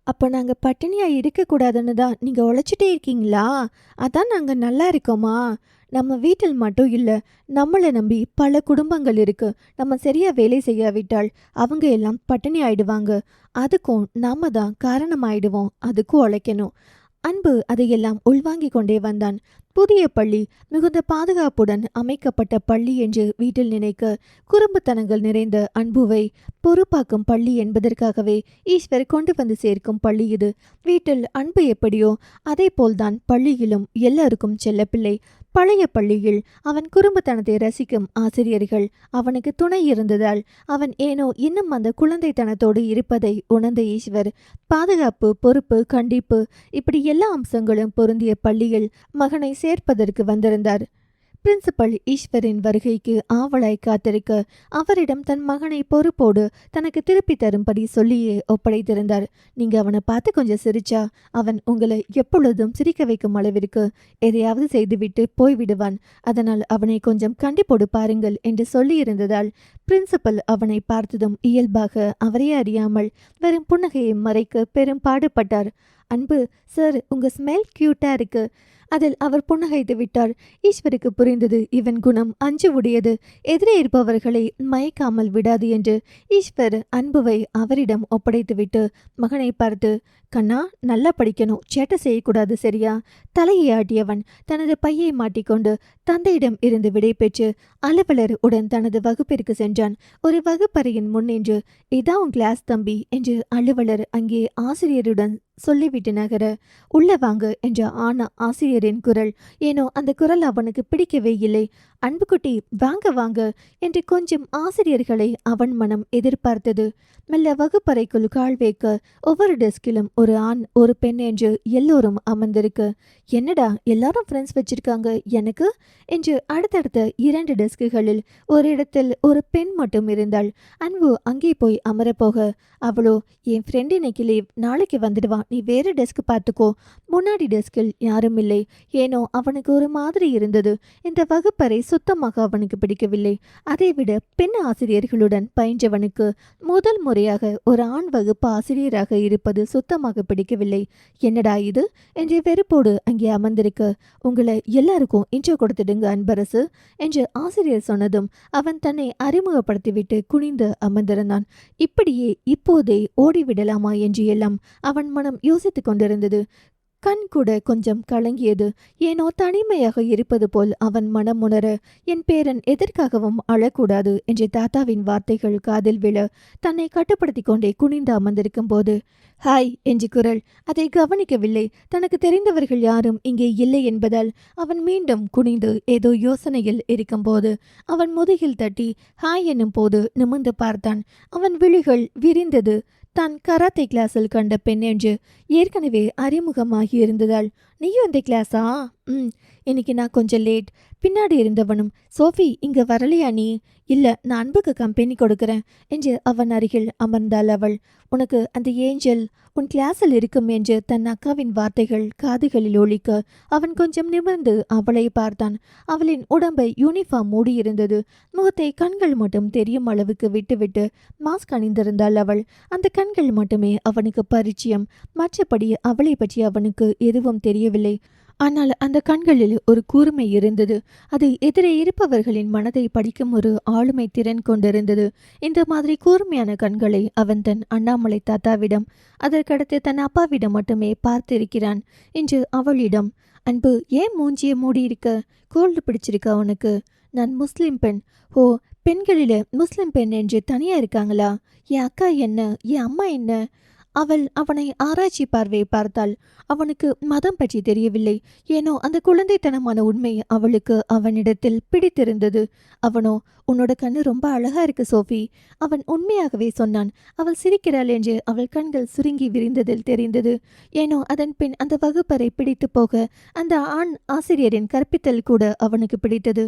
அப்போ நாங்கள் பட்டினியாக இருக்கக்கூடாதுன்னு தான் நீங்கள் உழைச்சிட்டே இருக்கீங்களா? அதான் நாங்கள் நல்லா இருக்கோமா? நம்ம வீட்டில் மட்டும் இல்லை, நம்மளை நம்பி பல குடும்பங்கள் இருக்கு. நம்ம சரியா வேலை செய்யாவிட்டால் அவங்க எல்லாம் பட்டினி ஆயிடுவாங்க. அதுக்கும் நாம தான் காரணமாயிடுவோம். அதுக்கும் உழைக்கணும். அன்பு அதையெல்லாம் உள்வாங்கி கொண்டே வந்தான். புதிய பள்ளி மிகுந்த பாதுகாப்புடன் அமைக்கப்பட்ட பள்ளி என்று வீட்டில் நினைக்க குறும்புத்தனங்கள் நிறைந்த அன்புவை பொறுப்பாக்கும் பள்ளி என்பதற்காகவே ஈஸ்வர் கொண்டு வந்து சேர்க்கும் பள்ளி இது. வீட்டில் அன்பு எப்படியோ அதே போல்தான் பள்ளியிலும் எல்லாருக்கும் செல்லப்பிள்ளை. பழைய பள்ளியில் அவன் குறும்புத்தனத்தை ரசிக்கும் ஆசிரியர்கள் அவனுக்கு துணை இருந்ததால் அவன் ஏனோ இன்னும் அந்த குழந்தைத்தனத்தோடு இருப்பதை உணர்ந்த ஈஸ்வர் பாதுகாப்பு, பொறுப்பு, கண்டிப்பு இப்படி எல்லா அம்சங்களும் பொருந்திய பள்ளியில் மகனை சேர்ப்பதற்கு வந்திருந்தார். பிரின்சிபல் ஈஸ்வரின் வருகைக்கு ஆவலாய் காத்திருக்க அவரிடம் தன் மகனை பொறுப்போடு தனக்கு திருப்பி தரும்படி சொல்லியே ஒப்படைத்திருந்தார். நீங்க அவனை பார்த்து கொஞ்சம் சிரிச்சா அவன் உங்களை எப்பொழுதும் சிரிக்க வைக்கும் அளவிற்கு எதையாவது செய்துவிட்டு போய்விடுவான். அதனால் அவனை கொஞ்சம் கண்டிப்போடு பாருங்கள் என்று சொல்லியிருந்ததால் பிரின்சிபல் அவனை பார்த்ததும் இயல்பாக அவரையே அறியாமல் வெறும் புன்னகையை மறைக்க பெரும் பாடுபட்டார். அன்பு சார், உங்க ஸ்மெல் கியூட்டா இருக்கு. அதில் அவர் புன்னகைத்து விட்டார். ஈஸ்வருக்கு புரிந்தது இவன் குணம் அஞ்சு உடையது, எதிரே இருப்பவர்களை மயக்காமல் விடாது என்று. ஈஸ்வர் அன்புவை அவரிடம் ஒப்படைத்துவிட்டு மகனை பார்த்து, கண்ணா நல்லா படிக்கணும், சேட்டை செய்யக்கூடாது சரியா? தலையை ஆட்டியவன் தனது பையை மாட்டிக்கொண்டு தந்தையிடம் இருந்து விடை பெற்று அலுவலர் உடன் தனது வகுப்பிற்கு சென்றான். ஒரு வகுப்பறையின் முன் நின்று, இதான் உன் கிளாஸ் தம்பி என்று அலுவலர் அங்கே ஆசிரியருடன் சொல்லிவிட்டு நகர, உள்ள வாங்க என்ற ஆசிரியரின் குரல் ஏனோ அந்த குரல் அவனுக்கு பிடிக்கவே இல்லை. அன்புக்குட்டி வாங்க வாங்க என்று கொஞ்சம் ஆசிரியர்களை அவன் மனம் எதிர்பார்த்தது. மெல்ல வகுப்பறைக்குள் கால் வைக்க ஒவ்வொரு டெஸ்கிலும் ஒரு ஆண் ஒரு பெண் என்று எல்லோரும் அமர்ந்திருக்கு. என்னடா எல்லாரும் ஃப்ரெண்ட்ஸ் வச்சிருக்காங்க எனக்கு என்று அடுத்தடுத்த 2 டெஸ்குகளில் ஒரு இடத்தில் ஒரு பெண் மட்டும் இருந்தாள். அன்பு அங்கே போய் அமரப்போக அவளோ, என் ஃப்ரெண்ட் இன்னைக்கு லீவ், நாளைக்கு வந்துடுவான், நீ வேறு டெஸ்க் பார்த்துக்கோ. முன்னாடி டெஸ்கில் யாரும் இல்லை. ஏனோ அவனுக்கு ஒரு மாதிரி இருந்தது. இந்த வகுப்பறை சுத்தமாக அவனுக்கு பிடிக்கவில்லை. அதைவிட பெண் ஆசிரியர்களுடன் பயின்றவனுக்கு முதல் முறையாக ஒரு ஆண் வகுப்பு ஆசிரியராக இருப்பது சுத்தமாக பிடிக்கவில்லை. என்னடா இது என்று வெறுப்போடு அங்கே அமர்ந்திருக்க, உங்களை எல்லாருக்கும் இன்ட்ரோ கொடுத்துடுங்க அன்பரசு என்று ஆசிரியர் சொன்னதும் அவன் தன்னை அறிமுகப்படுத்திவிட்டு குனிந்து அமர்ந்திருந்தான். இப்படியே இப்போதே ஓடிவிடலாமா என்று எல்லாம் அவன் மனம் யோசித்துக் கொண்டிருந்தது. கண் கூட கொஞ்சம் கலங்கியது. ஏனோ தனிமையாக இருப்பது போல் அவன் மனம் உணர, என் பேரன் எதற்காகவும் அழக்கூடாது என்ற தாத்தாவின் வார்த்தைகள் காதில் விழ தன்னை கட்டுப்படுத்தி கொண்டே குனிந்து அமர்ந்திருக்கும் போது ஹாய் என்று குரல். அதை கவனிக்கவில்லை. தனக்கு தெரிந்தவர்கள் யாரும் இங்கே இல்லை என்பதால் அவன் மீண்டும் குனிந்து ஏதோ யோசனையில் இருக்கும்போது அவன் முதுகில் தட்டி ஹாய் என்னும் போது நிமிர்ந்து பார்த்தான். அவன் விழிகள் விரிந்தது. தான் கராத்தே கிளாஸில் கண்ட பெண் என்று ஏற்கனவே அறிமுகமாகி இருந்ததால் நீயும் இந்த கிளாஸா? ம். இன்னைக்கு நான் கொஞ்சம் லேட். பின்னாடி இருந்தவனும், சோஃபி இங்க வரலையா நீ? இல்ல, நான் அன்புக்கு கம்பெனி கொடுக்கறேன் என்று அவன் அருகில் அமர்ந்தாள் அவள். உனக்கு அந்த ஏஞ்சல் உன் கிளாஸில் இருக்கும் என்று தன் அக்காவின் வார்த்தைகள் காதுகளில் ஒலிக்க அவன் கொஞ்சம் நிமிர்ந்து அவளை பார்த்தான். அவளின் உடம்பை யூனிஃபார்ம் மூடியிருந்தது. முகத்தை கண்கள் மட்டும் தெரியும் அளவுக்கு விட்டுவிட்டு மாஸ்க் அணிந்திருந்தாள் அவள். அந்த கண்கள் மட்டுமே அவனுக்கு பரிச்சயம். மற்றபடி அவளை பற்றி அவனுக்கு எதுவும் தெரியவில்லை. ஆனால் அந்த கண்களில் ஒரு கூர்மை இருந்தது. அது எதிரே இருப்பவர்களின் மனதை படிக்கும் ஒரு ஆளுமை திறன் கொண்டிருந்தது. இந்த மாதிரி கூர்மையான கண்களை அவன் தன் அண்ணாமலை தாத்தாவிடம், அதற்கடுத்து தன் அப்பாவிடம் மட்டுமே பார்த்திருக்கிறான். இன்று அவளிடம், அன்பு ஏன் மூஞ்சியை மூடியிருக்க? கோல்டு பிடிச்சிருக்க உனக்கு? நான் முஸ்லிம் பெண். ஓ, பெண்களில் முஸ்லிம் பெண் என்று தனியா இருக்காங்களா? என் அக்கா என்ன, என் அம்மா என்ன? அவள் அவனை ஆராய்ச்சி பார்வையை பார்த்தாள். அவனுக்கு மதம் பற்றி தெரியவில்லை. ஏனோ அந்த குழந்தைத்தனமான உண்மை அவளுக்கு அவனிடத்தில் பிடித்திருந்தது. அவனோ, உன்னோட கண்ணு ரொம்ப அழகா இருக்கு சோஃபி. அவன் உண்மையாகவே சொன்னான். அவள் சிரிக்கிறாள் என்று அவள் கண்கள் சுருங்கி விரிந்ததில் தெரிந்தது. ஏனோ அதன் பின் அந்த வகுப்பறை பிடித்து போக அந்த ஆண் ஆசிரியரின் கற்பித்தல் கூட அவனுக்கு பிடித்தது.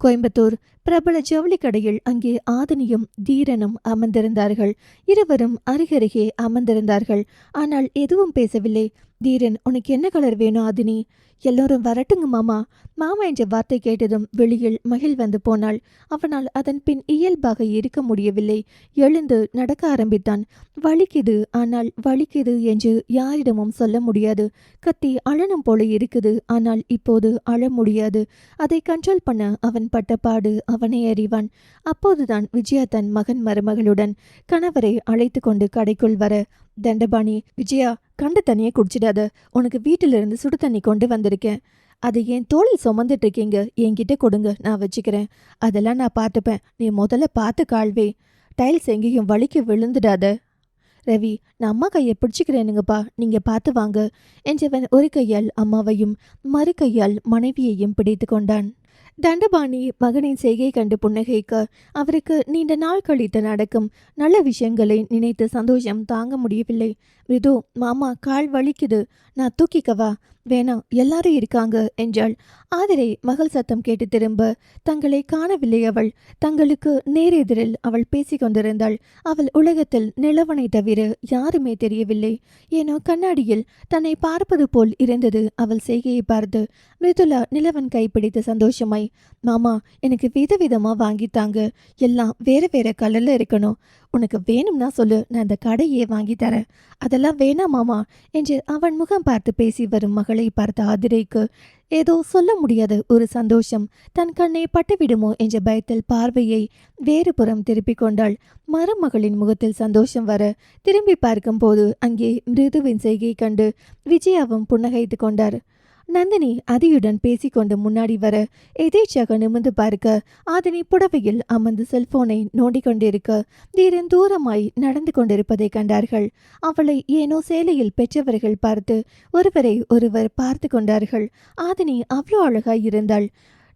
கோயம்புத்தூர் பிரபல ஜவுளி கடையில் அங்கே ஆதினியும் தீரனும் அமர்ந்திருந்தார்கள். இருவரும் அருகருகே அமர்ந்திருந்தார்கள். ஆனால் எதுவும் பேசவில்லை. தீரன், உனக்கு என்ன கலர் வேணும் ஆதினி? எல்லோரும் வரட்டுங்க மாமா. மாமா என்ற வார்த்தை கேட்டதும் வெளியில் மகிழ் வந்து போனாள். அவனால் அதன் பின் இயல்பாக இருக்க முடியவில்லை. எழுந்து நடக்க ஆரம்பித்தான். வலிக்குது, ஆனால் வலிக்குது என்று யாரிடமும் சொல்ல முடியாது. கத்தி அழனும் போல இருக்குது, ஆனால் இப்போது அழ முடியாது. அதை கண்ட்ரோல் பண்ண அவன் பட்ட பாடு அவனை அறிவான். அப்போதுதான் விஜயா தன் மகன் மருமகளுடன் கணவரை அழைத்து கொண்டு கடைக்குள் வர, தண்டபாணி, விஜயா கண்ட தண்ணியை குடிச்சிடாத. உனக்கு வீட்டிலிருந்து சுடு தண்ணி கொண்டு வந்திருக்கேன். அதை என் தோளில் சுமந்துட்டு இருக்கீங்க. என்கிட்ட கொடுங்க, நான் வச்சுக்கிறேன். அதெல்லாம் நான் பார்த்துப்பேன். நீ முதல்ல பார்த்து கால்வே. டைல்ஸ் எங்கேயும் வலிக்கு விழுந்துடாத. ரவி, நான் அம்மா கையை பிடிச்சிக்கிறேனுங்கப்பா, நீங்க பார்த்து வாங்க என்றவன் ஒரு கையால் அம்மாவையும் மறு கையால் மனைவியையும் பிடித்து கொண்டான். தண்டபாணி மகனின் செய்கை கண்டு புன்னகைக்க அவருக்கு நீண்ட நாள் கழித்து நடக்கும் நல்ல விஷயங்களை நினைத்து சந்தோஷம் தாங்க முடியவில்லை. மிருது, மாமா கால் வலிக்குது, நான் தூக்கிக்கவா? வேணாம், எல்லாரும் இருக்காங்க என்றாள். ஆதிரை மகள் சத்தம் கேட்டு திரும்ப தங்களை காணவில்லை. அவள் தங்களுக்கு நேரெதிரில் அவள் பேசிக்கொண்டிருந்தாள். அவள் உலகத்தில் நிலவனை தவிர யாருமே தெரியவில்லை. ஏனோ கண்ணாடியில் தன்னை பார்ப்பது போல் இருந்தது அவள் செய்கையை பார்த்து. மிருதுலா நிலவன் கைப்பிடித்து சந்தோஷமாய், மாமா எனக்கு விதவிதமா வாங்கித்தாங்க. எல்லாம் வேற வேற கலர்ல இருக்கணும். உனக்கு வேணும்னா சொல்லு, நான் அந்த கடையே வாங்கி தரேன். அதெல்லாம் வேணாம் மாமா என்று அவன் முகம் பார்த்து பேசி வரும் மகளை பார்த்த ஆதிரைக்கு ஏதோ சொல்ல முடியாத ஒரு சந்தோஷம் தன் கண்ணை பட்டுவிடுமோ என்ற பயத்தில் பார்வையை வேறு புறம் திருப்பிக் கொண்டாள். மருமகளின் முகத்தில் சந்தோஷம் வர திரும்பி பார்க்கும் போது அங்கே மிருதுவின் செய்கை கண்டு விஜயாவும் புன்னகைத்து கொண்டார். நந்தினி அதியுடன் பேசிக்கொண்டு முன்னாடி வர எதேச்சாக நிமிர்ந்து பார்க்க ஆதினி புடவையில் அமர்ந்து செல்போனை நோண்டிக்கொண்டிருக்க தீரன் தூரமாய் நடந்து கொண்டிருப்பதை கண்டார்கள். அவளை ஏனோ சேலையில் பெற்றவர்கள் பார்த்து ஒருவரை ஒருவர் பார்த்து கொண்டார்கள். ஆதினி அவ்வளோ அழகாய் இருந்தாள்.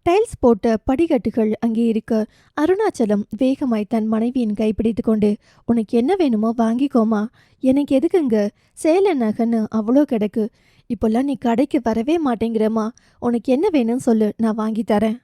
டைல்ஸ் போட்ட படிக்கட்டுகள் அங்கே இருக்க அருணாச்சலம் வேகமாய் தன் மனைவியின் கைப்பிடித்து கொண்டு, உனக்கு என்ன வேணுமோ வாங்கிக்கோமா, எனக்கு எதுக்குங்க சேலை நகன்னு அவ்வளோ கிடக்கு. இப்போல்லாம் நீ கடைக்கு வரவே மாட்டேங்கிறம்மா. உனக்கு என்ன வேணும்னு சொல்லு, நான் வாங்கி தரேன்.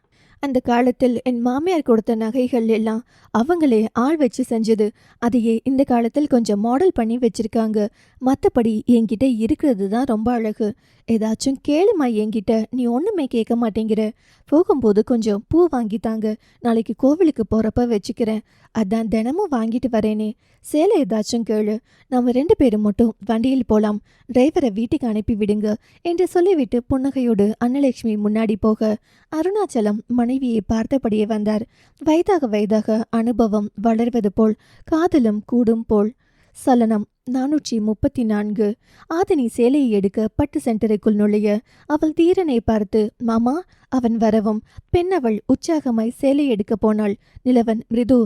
அந்த காலத்தில் என் மாமியார் கொடுத்த நகைகள் எல்லாம் அவங்களே ஆள் வச்சு செஞ்சது. அதையே இந்த காலத்தில் கொஞ்சம் மாடல் பண்ணி வச்சிருக்காங்க. மற்றபடி என்கிட்ட இருக்கிறது தான் ரொம்ப அழகு. ஏதாச்சும் கேளுமா என்கிட்ட, நீ ஒன்றுமே கேட்க மாட்டேங்கிற. போகும்போது கொஞ்சம் பூ வாங்கித்தாங்க, நாளைக்கு கோவிலுக்கு போகிறப்ப வச்சுக்கிறேன். அதான் தினமும் வாங்கிட்டு வரேனே. சேலை ஏதாச்சும் கேளு, நம்ம 2 பேரும் மட்டும் வண்டியில் போகலாம். டிரைவரை வீட்டுக்கு அனுப்பி விடுங்க என்று சொல்லிவிட்டு புன்னகையோடு அன்னலட்சுமி முன்னாடி போக அருணாச்சலம் மனைவியை பார்த்தபடியே வந்தார். வயதாக வயதாக அனுபவம் வளர்வது போல் காதலும் கூடும் போல். சலனம் 434. ஆதினி சேலையை எடுக்க பட்டு சென்டருக்குள் நுழைய அவள் தீரனை பார்த்து, மாமா அவன் வரவும் பெண் அவள் உற்சாகமாய் சேலை எடுக்க போனாள். நிலவன், மிருது,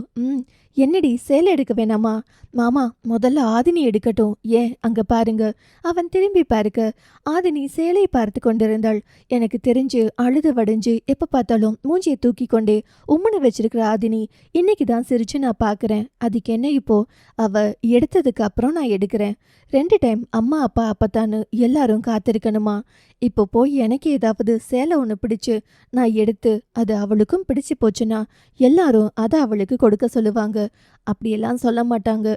என்னடி சேலை எடுக்க வேணாமா? மாமா முதல்ல ஆதினி எடுக்கட்டும். ஏன் அங்க பாருங்க. அவன் திரும்பி பார்க்க ஆதினி சேலை பார்த்து கொண்டிருந்தாள். எனக்கு தெரிஞ்சு அழுது வடிஞ்சு எப்ப பார்த்தாலும் மூஞ்சியை தூக்கி கொண்டே உம்முன்னு வச்சிருக்கிற ஆதினி இன்னைக்கு தான் சிரிச்சு நான் பார்க்குறேன். அதுக்கு என்ன இப்போ? அவ எடுத்ததுக்கு அப்புறம் நான் நான் எடுக்கிறேன். 2 டைம் அம்மா அப்பா அப்பத்தான்னு எல்லாரும் காத்திருக்கணுமா? இப்போ போய் எனக்கு ஏதாவது சேலை ஒன்று பிடிச்சு நான் எடுத்து அது அவளுக்கும் பிடிச்சு போச்சுன்னா எல்லாரும் அதை அவளுக்கு கொடுக்க சொல்லுவாங்க. அப்படியெல்லாம் சொல்ல மாட்டாங்க.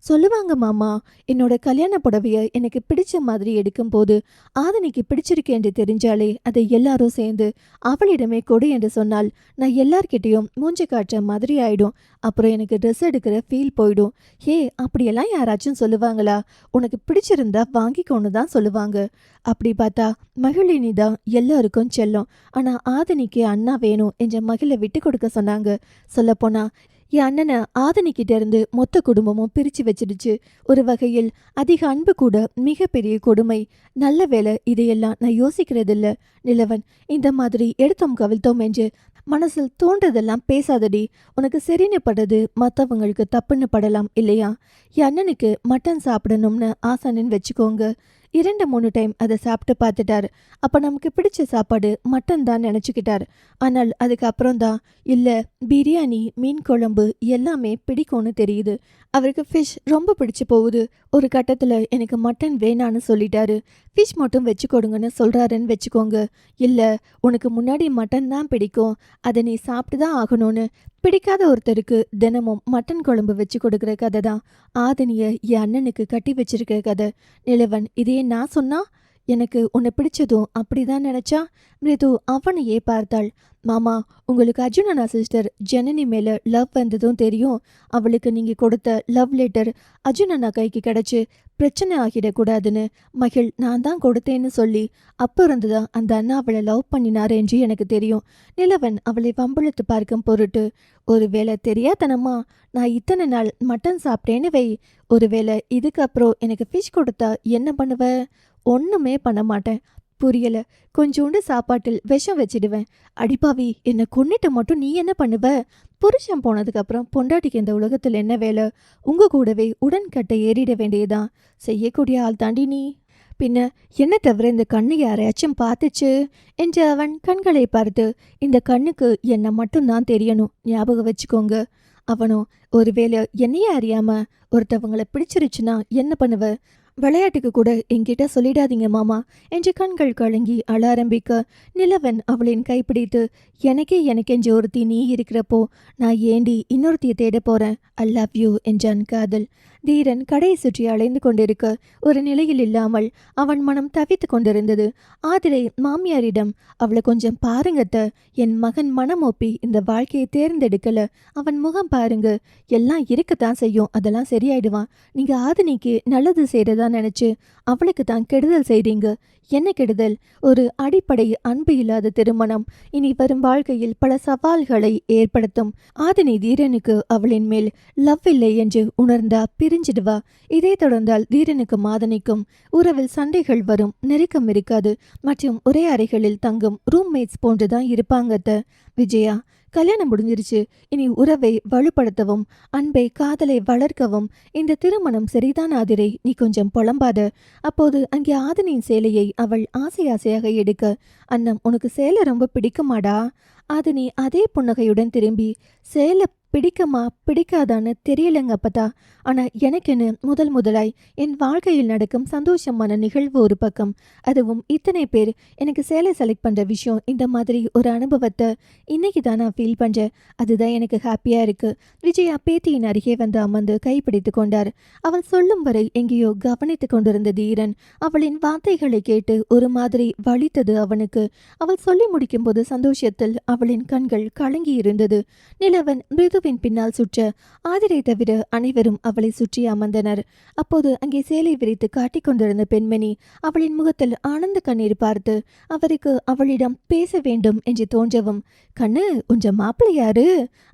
சொல்லுவாங்க மாமா, என்னோட கல்யாண புடவைய எனக்கு பிடிச்ச மாதிரி எடுக்கும்போது ஆதினிக்கு பிடிச்சிருக்கு என்று தெரிஞ்சாலே அதை எல்லாரும் சேர்ந்து அவளிடமே கொடு என்று சொன்னால் நான் எல்லார்கிட்டையும் மூஞ்சி காட்டுற மாதிரி ஆயிடும். அப்புறம் எனக்கு ட்ரெஸ் எடுக்கிற ஃபீல் போயிடும். ஹே, அப்படியெல்லாம் யாராச்சும் சொல்லுவாங்களா? உனக்கு பிடிச்சிருந்தா வாங்கிக்கோன்னு தான் சொல்லுவாங்க. அப்படி பார்த்தா மகிழினி தான் எல்லாருக்கும் செல்லும். ஆனா ஆதினிக்கு அண்ணா வேணும் என்ற மகிழ விட்டு கொடுக்க சொன்னாங்க. சொல்லப்போனா என் அண்ணனை ஆதினிக்கிட்ட இருந்து மொத்த குடும்பமும் பிரிச்சு வச்சிடுச்சு. ஒரு வகையில் அதிக அன்பு கூட மிகப்பெரிய கொடுமை. நல்ல வேலை, இதையெல்லாம் நான் யோசிக்கிறதில்ல. நிலவன், இந்த மாதிரி எடுத்தோம் கவிழ்த்தோம் என்று மனசில் தோன்றதெல்லாம் பேசாதடி. உனக்கு சரின்னு படுறது மற்றவங்களுக்கு தப்புன்னு படலாம் இல்லையா? என் அண்ணனுக்கு மட்டன் சாப்பிடணும்னு ஆசானன்னு வச்சுக்கோங்க. 2-3 டைம் அதை சாப்பிட்டு பார்த்துட்டார். அப்போ நமக்கு பிடிச்ச சாப்பாடு மட்டன் தான் நினச்சிக்கிட்டார். ஆனால் அதுக்கப்புறம் தான் இல்லை, பிரியாணி, மீன் குழம்பு எல்லாமே பிடிக்கும்னு தெரியுது. அவருக்கு ஃபிஷ் ரொம்ப பிடிச்சி போகுது. ஒரு கட்டத்தில் எனக்கு மட்டன் வேணான்னு சொல்லிட்டாரு. ஃபிஷ் மட்டும் வச்சு கொடுங்கன்னு சொல்கிறாருன்னு வச்சுக்கோங்க. இல்லை, உனக்கு முன்னாடி மட்டன் தான் பிடிக்கும், அதை நீ சாப்பிட்டு தான் ஆகணும்னு பிடிக்காத ஒருத்தருக்கு தினமும் மட்டன் குழம்பு வச்சு கொடுக்குற கதை தான் ஆதினியை என் அண்ணனுக்கு கட்டி வச்சிருக்க கதை. நிலவன், இதையே நான் சொன்னா எனக்கு உன்னை பிடிச்சதும் அப்படிதான் நினைச்சா? மிருது அவனையே பார்த்தாள். மாமா, உங்களுக்கு அர்ஜுனனா சிஸ்டர் ஜனனி மேல லவ் வந்ததும் தெரியும். அவளுக்கு நீங்க கொடுத்த லவ் லெட்டர் அர்ஜுனனா கைக்கு கிடைச்சு பிரச்சனை ஆகிடக்கூடாதுன்னு மகிழ் நான் தான் கொடுத்தேன்னு சொல்லி அப்போ இருந்துதான் அந்த அண்ணா அவளை லவ் பண்ணினாரு என்று எனக்கு தெரியும். நிலவன் அவளை வம்பழுத்து பார்க்கும் பொருட்டு, ஒருவேளை தெரியாதனமா நான் இத்தனை நாள் மட்டன் சாப்பிட்டேன்னு வை, ஒருவேளை இதுக்கப்புறம் எனக்கு ஃபிஷ் கொடுத்தா என்ன பண்ணுவ? ஒன்றுமே பண்ண மாட்டேன். புரியல. கொஞ்சோண்டு சாப்பாட்டில் விஷம் வச்சிடுவேன். அடிப்பாவி, என்னை கொன்னிட்டு மட்டும் நீ என்ன பண்ணுவ? புருஷன் போனதுக்கப்புறம் பொண்டாட்டிக்கு இந்த உலகத்தில் என்ன வேலை? உங்க கூடவே உடன்கட்டை ஏறிட வேண்டியதான். செய்யக்கூடிய ஆள் தாண்டி நீ. பின்ன என்ன தவிர இந்த கண்ணு யாரையாச்சும் பார்த்துச்சு என்று அவன் கண்களை பார்த்து, இந்த கண்ணுக்கு என்னை மட்டும்தான் தெரியணும், ஞாபகம் வச்சுக்கோங்க. அவனோ, ஒருவேளை என்னையே அறியாம ஒருத்தவங்களை பிடிச்சிருச்சுன்னா என்ன பண்ணுவ? விளையாட்டுக்கு கூட என்கிட்ட சொல்லிடாதீங்க மாமா என்று கண்கள் கலங்கி அழ ஆரம்பிக்க, நிலவன் அவளின் கைப்பிடித்து, எனக்கென்று ஒருத்தி நீ இருக்கிறப்போ நான் ஏண்டி இன்னொருத்தியை தேட போறேன், ஐ லவ் யூ என்றான் காதல். தீரன் கடையை சுற்றி அலைந்து கொண்டிருக்க ஒரு நிலையில் இல்லாமல் அவன் மனம் தவித்து கொண்டிருந்தது. ஆதிரை மாமியாரிடம், அவளை கொஞ்சம் பாருங்கத்த, என் மகன் மனம் ஒப்பி இந்த வாழ்க்கையை தேர்ந்தெடுக்கல, அவன் முகம் பாருங்க, எல்லாம் இருக்கத்தான் செய்யும், அதெல்லாம் சரியாயிடுவான். நீங்க ஆதினிக்கு நல்லது செய்யறதா நினைச்சு அவளுக்கு தான் கெடுதல் செய்றீங்க. என்ன கெடுதல்? ஒரு அடிப்படை அன்பு இல்லாத திருமணம் இனி வரும் வாழ்க்கையில் பல சவால்களை ஏற்படுத்தும். ஆதினி தீரனுக்கு அவளின் மேல் லவ் இல்லை என்று உணர்ந்தா பிரிஞ்சிடுவா. இதே தொடர்ந்தால் தீரனுக்கு மாதனிக்கும் உறவில் சண்டைகள் வரும், நெருக்கம் இருக்காது, மற்றும் ஒரே அறைகளில் தங்கும் ரூம்மேட்ஸ் போன்றுதான் இருப்பாங்கத்த. விஜயா, கல்யாணம் முடிஞ்சிருச்சு. இனி உறவை வலுப்படுத்தவும் அன்பை காதலை வளர்க்கவும் இந்த திருமணம் சரிதான் ஆதிரை, நீ கொஞ்சம் புலம்பாத. அப்போது அங்கே ஆதினியின் சேலையை அவள் ஆசையாக எடுக்க, அண்ணம் உனக்கு சேலை ரொம்ப பிடிக்குமாடா? ஆதினி அதே புன்னகையுடன் திரும்பி, சேலை பிடிக்குமா பிடிக்காதான்னு தெரியலங்க அப்பதா. ஆனா எனக்குன்னு முதலாய் என் வாழ்க்கையில் நடக்கும் சந்தோஷமான நிகழ்வு ஒரு பக்கம், அதுவும் இத்தனை பேர் எனக்கு சேலை செலக்ட் பண்ற விஷயம், இந்த மாதிரி ஒரு அனுபவத்தை இன்னைக்கு தான் நான் ஃபீல் பண்றேன். அதுதான் எனக்கு ஹாப்பியா இருக்கு. விஜயா பேத்தியின் அருகே வந்து அமர்ந்து கைப்பிடித்து கொண்டார். அவள் சொல்லும் வரை எங்கேயோ கவனித்து கொண்டிருந்த தீரன் அவளின் வார்த்தைகளை கேட்டு ஒரு மாதிரி வலித்தது அவனுக்கு. அவள் சொல்லி முடிக்கும் போது சந்தோஷத்தில் அவளின் கண்கள் கலங்கி இருந்தது. நிலவன் மிருதுவின் பின்னால் சுற்ற ஆதிரை தவிர அனைவரும் அவளை சுற்றி அமர்ந்தனர். அப்போது அங்கே சேலை விரித்து காட்டிக் கொண்டிருந்த பெண்மணி அவளின் முகத்தில் ஆனந்த கண்ணீர் பார்த்து அவருக்கு அவளிடம் பேச வேண்டும் என்று தோன்றவும், கண்ணு உஞ்ச மாப்பிள்ளை யாரு?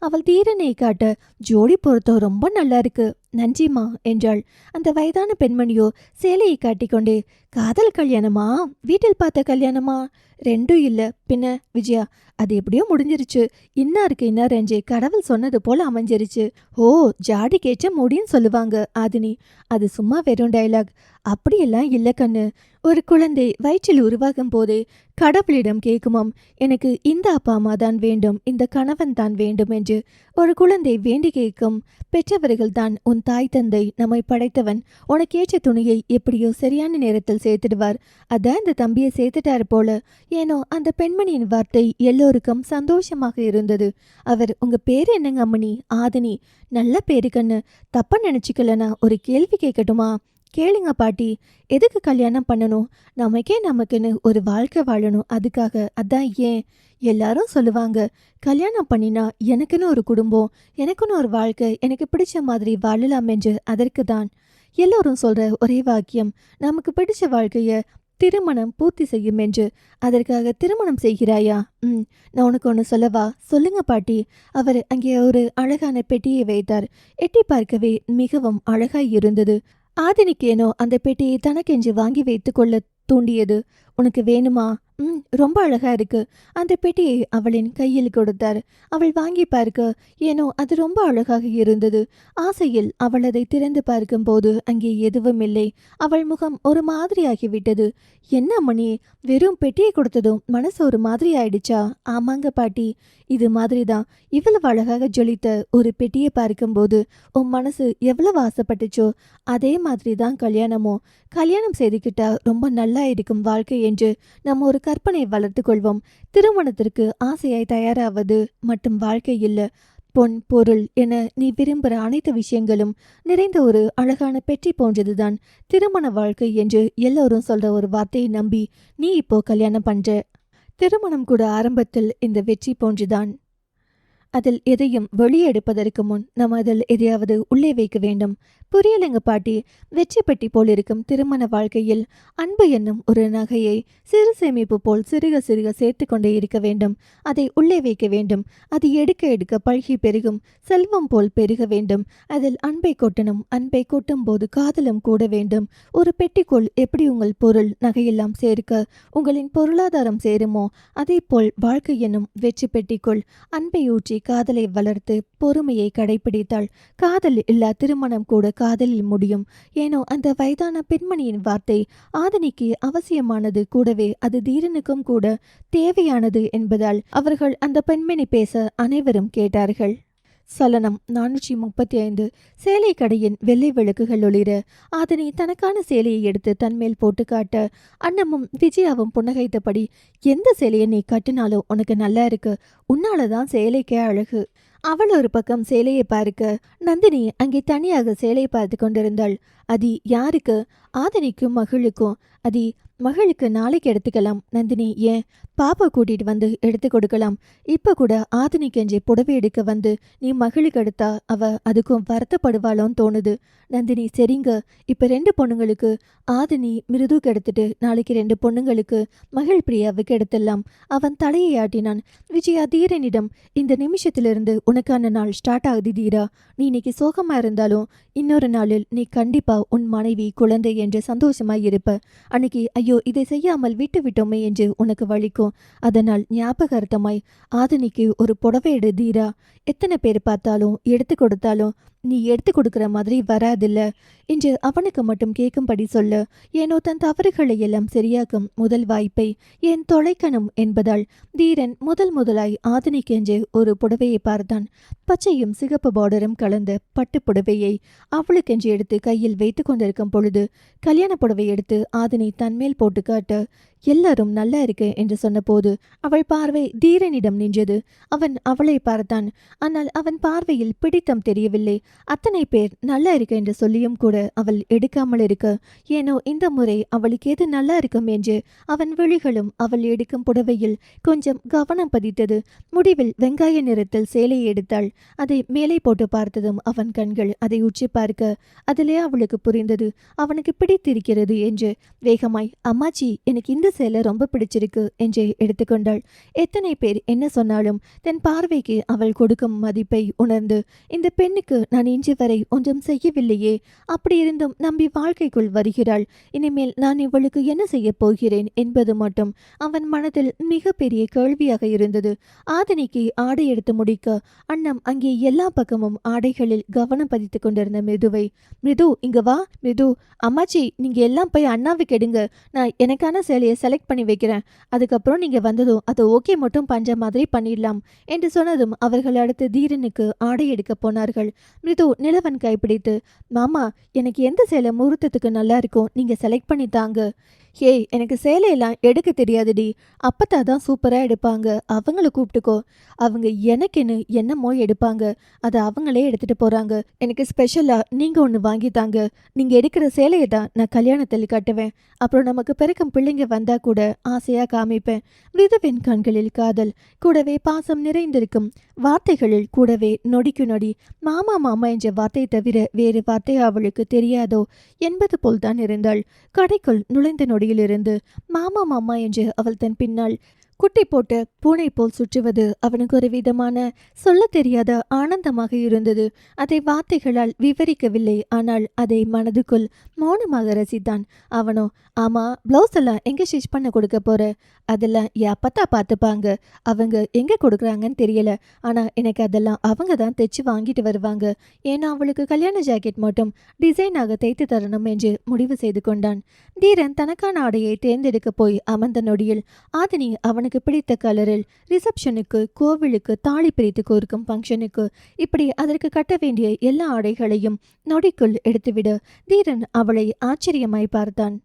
அவள் தீரனை காட்ட, ஜோடி பொருத்தம் ரொம்ப நல்லா இருக்கு, நன்றிமா என்றாள். அந்த வயதான பெண்மணியோ சேலையை காட்டிக்கொண்டே, காதல் கல்யாணமா வீட்டில் பார்த்த கல்யாணமா? ரெண்டும் இல்ல, பின்ன விஜயா, அது எப்படியோ முடிஞ்சிருச்சு, இன்னாருக்கு இன்னார் என்று கடவுள் சொன்னது போல அமைஞ்சிருச்சு. ஓ, ஜாடி கேச்ச முடின்னு சொல்லுவாங்க ஆதினி, அது சும்மா வெறும் டைலாக். அப்படியெல்லாம் இல்ல கண்ணு. ஒரு குழந்தை வயிற்றில் உருவாகும் போதே கடவுளிடம் கேட்குமாம், எனக்கு இந்த அப்பா அம்மா தான் வேண்டும், இந்த கணவன் தான் வேண்டும் என்று. ஒரு குழந்தை வேண்டி கேட்கும். பெற்றவர்கள் தான் உன் தாய் தந்தை. நம்மை படைத்தவன் உனக்கேற்ற துணியை எப்படியோ சரியான நேரத்தில் சேர்த்துடுவார். அதான் இந்த தம்பியை சேர்த்துட்டாரு போல. ஏனோ அந்த பெண்மணியின் வார்த்தை எல்லோருக்கும் சந்தோஷமாக இருந்தது. அவர், உங்க பேரு என்னங்க அம்மணி? ஆதினி. நல்ல பேரு கண்ணு. தப்பா நினைச்சுக்கலனா ஒரு கேள்வி கேட்கட்டுமா? கேளுங்க பாட்டி. எதுக்கு கல்யாணம் பண்ணணும்? நமக்குன்னு ஒரு வாழ்க்கை வாழணும். அதுக்காக. அதான் ஏன் எல்லாரும் சொல்லுவாங்க, கல்யாணம் பண்ணினா எனக்குன்னு ஒரு குடும்பம், எனக்குன்னு ஒரு வாழ்க்கை, எனக்கு பிடிச்ச மாதிரி வாழலாம் என்று. அதற்கு தான் எல்லோரும் சொல்ற ஒரே வாக்கியம், நமக்கு பிடிச்ச வாழ்க்கைய திருமணம் பூர்த்தி செய்யும் என்று. அதற்காக திருமணம் செய்கிறாயா? நான் உனக்கு ஒன்று சொல்லவா? சொல்லுங்க பாட்டி. அவர் அங்கே ஒரு அழகான பெட்டியை வைத்தார். எட்டி பார்க்கவே மிகவும் அழகாய் இருந்தது. ஆதினிக்கேனோ அந்த பெட்டியை தனக்கென்று வாங்கி வைத்து கொள்ள தூண்டியது. உனக்கு வேணுமா? ரொம்ப அழகா இருக்கு. அந்த பெட்டியை அவளின் கையில் கொடுத்தார். அவள் வாங்கி பார்க்க ஏனோ அது ரொம்ப அழகாக இருந்தது. ஆசையில் அவள் அதை திறந்து பார்க்கும் போது அங்கே எதுவும் இல்லை. அவள் முகம் ஒரு மாதிரி ஆகிவிட்டது. என்ன மணி, வெறும் பெட்டியை கொடுத்ததும் மனசு ஒரு மாதிரி ஆயிடுச்சா? ஆமாங்க பாட்டி, இது மாதிரிதான். இவ்வளவு அழகாக ஜொலித்த ஒரு பெட்டியை பார்க்கும்போது உன் மனசு எவ்வளவு ஆசைப்பட்டுச்சோ அதே மாதிரி தான் கல்யாணமும். கல்யாணம் செய்துக்கிட்டா ரொம்ப நல்லா இருக்கும் வாழ்க்கை என்று நம்ம ஒரு கற்பனை வளர்த்து கொள்வோம். திருமணத்திற்கு ஆசையாய் தயாராவது மட்டும் வாழ்க்கை இல்ல. பொன் பொருள் என நீ விரும்புகிற அனைத்து விஷயங்களும் நிறைந்த ஒரு அழகான பெட்டி போன்றதுதான் திருமண வாழ்க்கை என்று எல்லோரும் சொல்ற ஒரு வார்த்தையை நம்பி நீ இப்போ கல்யாணம் பண்ற. திருமணம் கூட ஆரம்பத்தில் இந்த வெற்றி போன்றுதான். அதில் எதையும் வெளியெடுப்பதற்கு முன் நம்ம அதில் எதையாவது உள்ளே வைக்க வேண்டும். புரியலைங்க பாட்டி. வெற்றி பெட்டி போல் இருக்கும் திருமண வாழ்க்கையில் அன்பு என்னும் ஒரு நகையை சிறு சேமிப்பு போல் சிறுக சிறுக சேர்த்து கொண்டே இருக்க வேண்டும். அதை உள்ளே வைக்க வேண்டும். அது எடுக்க எடுக்க பழகி பெருகும். செல்வம் போல் பெருக வேண்டும். அதில் அன்பை கொட்டணும். அன்பை கொட்டும் போது காதலும் கூட வேண்டும். ஒரு பெட்டிக்குள் எப்படி உங்கள் பொருள் நகையெல்லாம் சேர்க்க உங்களின் பொருளாதாரம் சேருமோ அதே போல் வாழ்க்கை என்னும் வெற்றி பெட்டிக்குள் அன்பை ஊற்றி காதலை வளர்த்து பொறுமையை கடைபிடித்தாள் காதல் இல்லா திருமணம் கூட காதலில் முடியும். ஏனோ அந்த வயதான பெண்மணியின் வார்த்தை ஆதினிக்கு அவசியமானது, கூடவே அது தீரனுக்கும் கூட தேவையானது என்பதால் அவர்கள் அந்த பெண்மணி பேச அனைவரும் கேட்டார்கள். சலனம் 435. சேலை கடையின் வெள்ளை விளக்குகள் ஒளிர ஆதினி தனக்கான சேலையை எடுத்து தன்மேல் போட்டு காட்ட அன்னமும் விஜயாவும் புன்னகைத்தபடி, எந்த சேலையை நீ கட்டினாலும் உனக்கு நல்லா இருக்கு, உன்னாலதான் சேலைக்கே அழகு. அவள் ஒரு பக்கம் சேலையை பார்க்க நந்தினி அங்கே தனியாக சேலையை பார்த்து கொண்டிருந்தாள். அது யாருக்கு? ஆதினிக்கும் மகளுக்கும். அது மகளுக்கு நாளைக்கு எடுத்துக்கலாம். நந்தினி, ஏன் பாப்பா கூட்டிட்டு வந்து எடுத்து கொடுக்கலாம். இப்ப கூட ஆதினிக்கென்றே புடவை எடுக்க வந்து நீ மகளுக்கு எடுத்தா அவ அதுக்கும் வருத்தப்படுவாளோன்னு தோணுது. நந்தினி, சரிங்க, இப்ப 2 பொண்ணுங்களுக்கு ஆதினி மிருதுக்கு எடுத்துட்டு நாளைக்கு 2 பொண்ணுங்களுக்கு மகள் பிரியாவுக்கு எடுத்துடலாம். அவன் தலையை ஆட்டினான். விஜயா தீரனிடம், இந்த நிமிஷத்திலிருந்து உனக்கான நாள் ஸ்டார்ட் ஆகுது தீரா. நீ இன்னைக்கு சோகமா இருந்தாலும் இன்னொரு நாளில் நீ கண்டிப்பா உன் மனைவி குழந்தை என்று சந்தோஷமாய் இருப்ப. அன்னைக்கு ஐயோ இதை செய்யாமல் விட்டு விட்டோமே என்று உனக்கு வலிக்கும். அதனால் ஞாபகார்த்தமாய் ஆதினிக்கு ஒரு புடவை எடு தீரா. எத்தனை பேர் பார்த்தாலும் எடுத்து கொடுத்தாலும் நீ எடுத்து கொடுக்கிற மாதிரி வராதில்ல என்று அவனுக்கு மட்டும் கேட்கும்படி சொல்ல, ஏனோ தன் தவறுகளை எல்லாம் சரியாக்கும் முதல் வாய்ப்பை ஏன் தொலைக்கணும் என்பதால் தீரன் முதலாய் ஆதினிக்கென்று ஒரு புடவையை பார்த்தான். பச்சையும் சிகப்பு பார்டரும் கலந்த பட்டு புடவையை அவளுக்கென்று எடுத்து கையில் வைத்து கொண்டிருக்கும் பொழுது கல்யாண புடவை எடுத்து ஆதினி தன்மேல் போட்டு காட்ட எல்லாரும் நல்லா இருக்கு என்று சொன்னபோது அவள் பார்வை தீரனிடம் நின்றது. அவன் அவளை பார்த்தான். ஆனால் அவன் பார்வையில் பிடித்தம் தெரியவில்லை. அத்தனை பேர் நல்லா இருக்கு என்று சொல்லியும் கூட அவள் எடுக்காமல் இருக்க, ஏனோ இந்த முறை அவளுக்கு எது நல்லா இருக்கும் என்று அவன் விழிகளும் அவள் எடுக்கும் புடவையில் கொஞ்சம் கவனம் பதித்தது. முடிவில் வெங்காய நிறத்தில் சேலையை எடுத்தாள். அதை மேலே போட்டு பார்த்ததும் அவன் கண்கள் அதை உச்சி பார்க்க அதிலே அவளுக்கு புரிந்தது அவனுக்கு பிடித்திருக்கிறது என்று. வேகமாய், அம்மாச்சி, எனக்கு இந்த இந்த சேலை ரொம்ப பிடிச்சிருக்கு என்று எடுத்துக்கொண்டாள். எத்தனை பேர் என்ன சொன்னாலும் தன் பார்வைக்கு அவள் கொடுக்கும் மதிப்பை உணர்ந்து, இந்த பெண்ணுக்கு நான் இன்று வரை ஒன்றும் செய்யவில்லையே, அப்படியிருந்தும் நம்பி வாழ்க்கைக்குள் வருகிறாள், இனிமேல் நான் இவளுக்கு என்ன செய்ய போகிறேன் என்பது மட்டும் அவன் மனதில் மிகப்பெரிய கேள்வியாக இருந்தது. ஆதினிக்கு ஆடை எடுத்து முடிக்க அண்ணம் அங்கே எல்லா பக்கமும் ஆடைகளில் கவனம் பதித்து கொண்டிருந்த மிருதுவை, மிருது இங்க வா, மிருது அம்மாச்சி நீங்க எல்லாம் போய் அண்ணாவுக்கு எடுங்க, நான் எனக்கான சேலையை செலக்ட் பண்ணி வைக்கிறேன், அதுக்கப்புறம் நீங்க வந்ததும் அதை ஓகே மட்டும் பண்ற மாதிரி பண்ணிடலாம் என்று சொன்னதும் அவர்கள் அடுத்து தீரனுக்கு ஆடை எடுக்க போனார்கள். மிருது நிலவன் கைப்பிடித்து, மாமா எனக்கு எந்த சேலை முகூர்த்தத்துக்கு நல்லா இருக்கும் நீங்க செலக்ட் பண்ணி தாங்க. ஏய் எனக்கு சேலையெல்லாம் எடுக்க தெரியாதுடி, அப்பத்தா தான் சூப்பராக எடுப்பாங்க, அவங்கள கூப்பிட்டுக்கோ, அவங்க எனக்குன்னு என்னமோ எடுப்பாங்க, அதை அவங்களே எடுத்துட்டு போறாங்க, எனக்கு ஸ்பெஷலாக நீங்கள் ஒன்று வாங்கி தாங்க, நீங்கள் எடுக்கிற சேலையை தான் நான் கல்யாணத்தில் கட்டுவேன், அப்புறம் நமக்கு பிறக்கும் பிள்ளைங்க வந்தா கூட ஆசையாக காமிப்பேன். மிருதுவின் கண்களில் காதல் கூடவே பாசம் நிறைந்திருக்கும், வார்த்தைகளில் கூடவே நொடிக்கு நொடி மாமா மாமா என்ற வார்த்தை தவிர வேறு வார்த்தை அவளுக்கு தெரியாதோ என்பது போல்தான் இருந்தாள். கடைக்குள் நுழைந்த நொடியிலிருந்து மாமா மாமா என்று அவள் தன் பின்னால் குட்டி போட்ட பூனை போல் சுற்றுவது அவனுக்கு ஒரு விதமான சொல்ல தெரியாத ஆனந்தமாக இருந்தது. அதை வார்த்தைகளால் விவரிக்கவில்லை, ஆனால் அதை மனதுக்குள் மௌனமாக ரசித்தான். அவனோ, ஆமா பிளவுஸ் எல்லாம் எங்க ஸ்டிச் பண்ண கொடுக்க போற, அதெல்லாம் எப்பத்தா பார்த்துப்பாங்க, அவங்க எங்க கொடுக்குறாங்கன்னு தெரியல, ஆனா எனக்கு அதெல்லாம் அவங்க தான் தைச்சு வாங்கிட்டு வருவாங்க, ஏன்னா அவளுக்கு கல்யாண ஜாக்கெட் மட்டும் டிசைனாக தைத்து தரணும் என்று முடிவு செய்து கொண்டான். தீரன் தனக்கான ஆடையை தேர்ந்தெடுக்க போய் அமர்ந்த நொடியில் ஆதினி அவனுக்கு பிடித்த கலரில் ரிசப்ஷனுக்கு, கோவிலுக்கு, தாலி பிரித்து கோர்க்கும் ஃபங்க்ஷனுக்கு, இப்படி அதற்கு கட்ட வேண்டிய எல்லா ஆடைகளையும் நொடிக்குள் எடுத்துவிட தீரன் அவளை ஆச்சரியமாய் பார்த்தான்.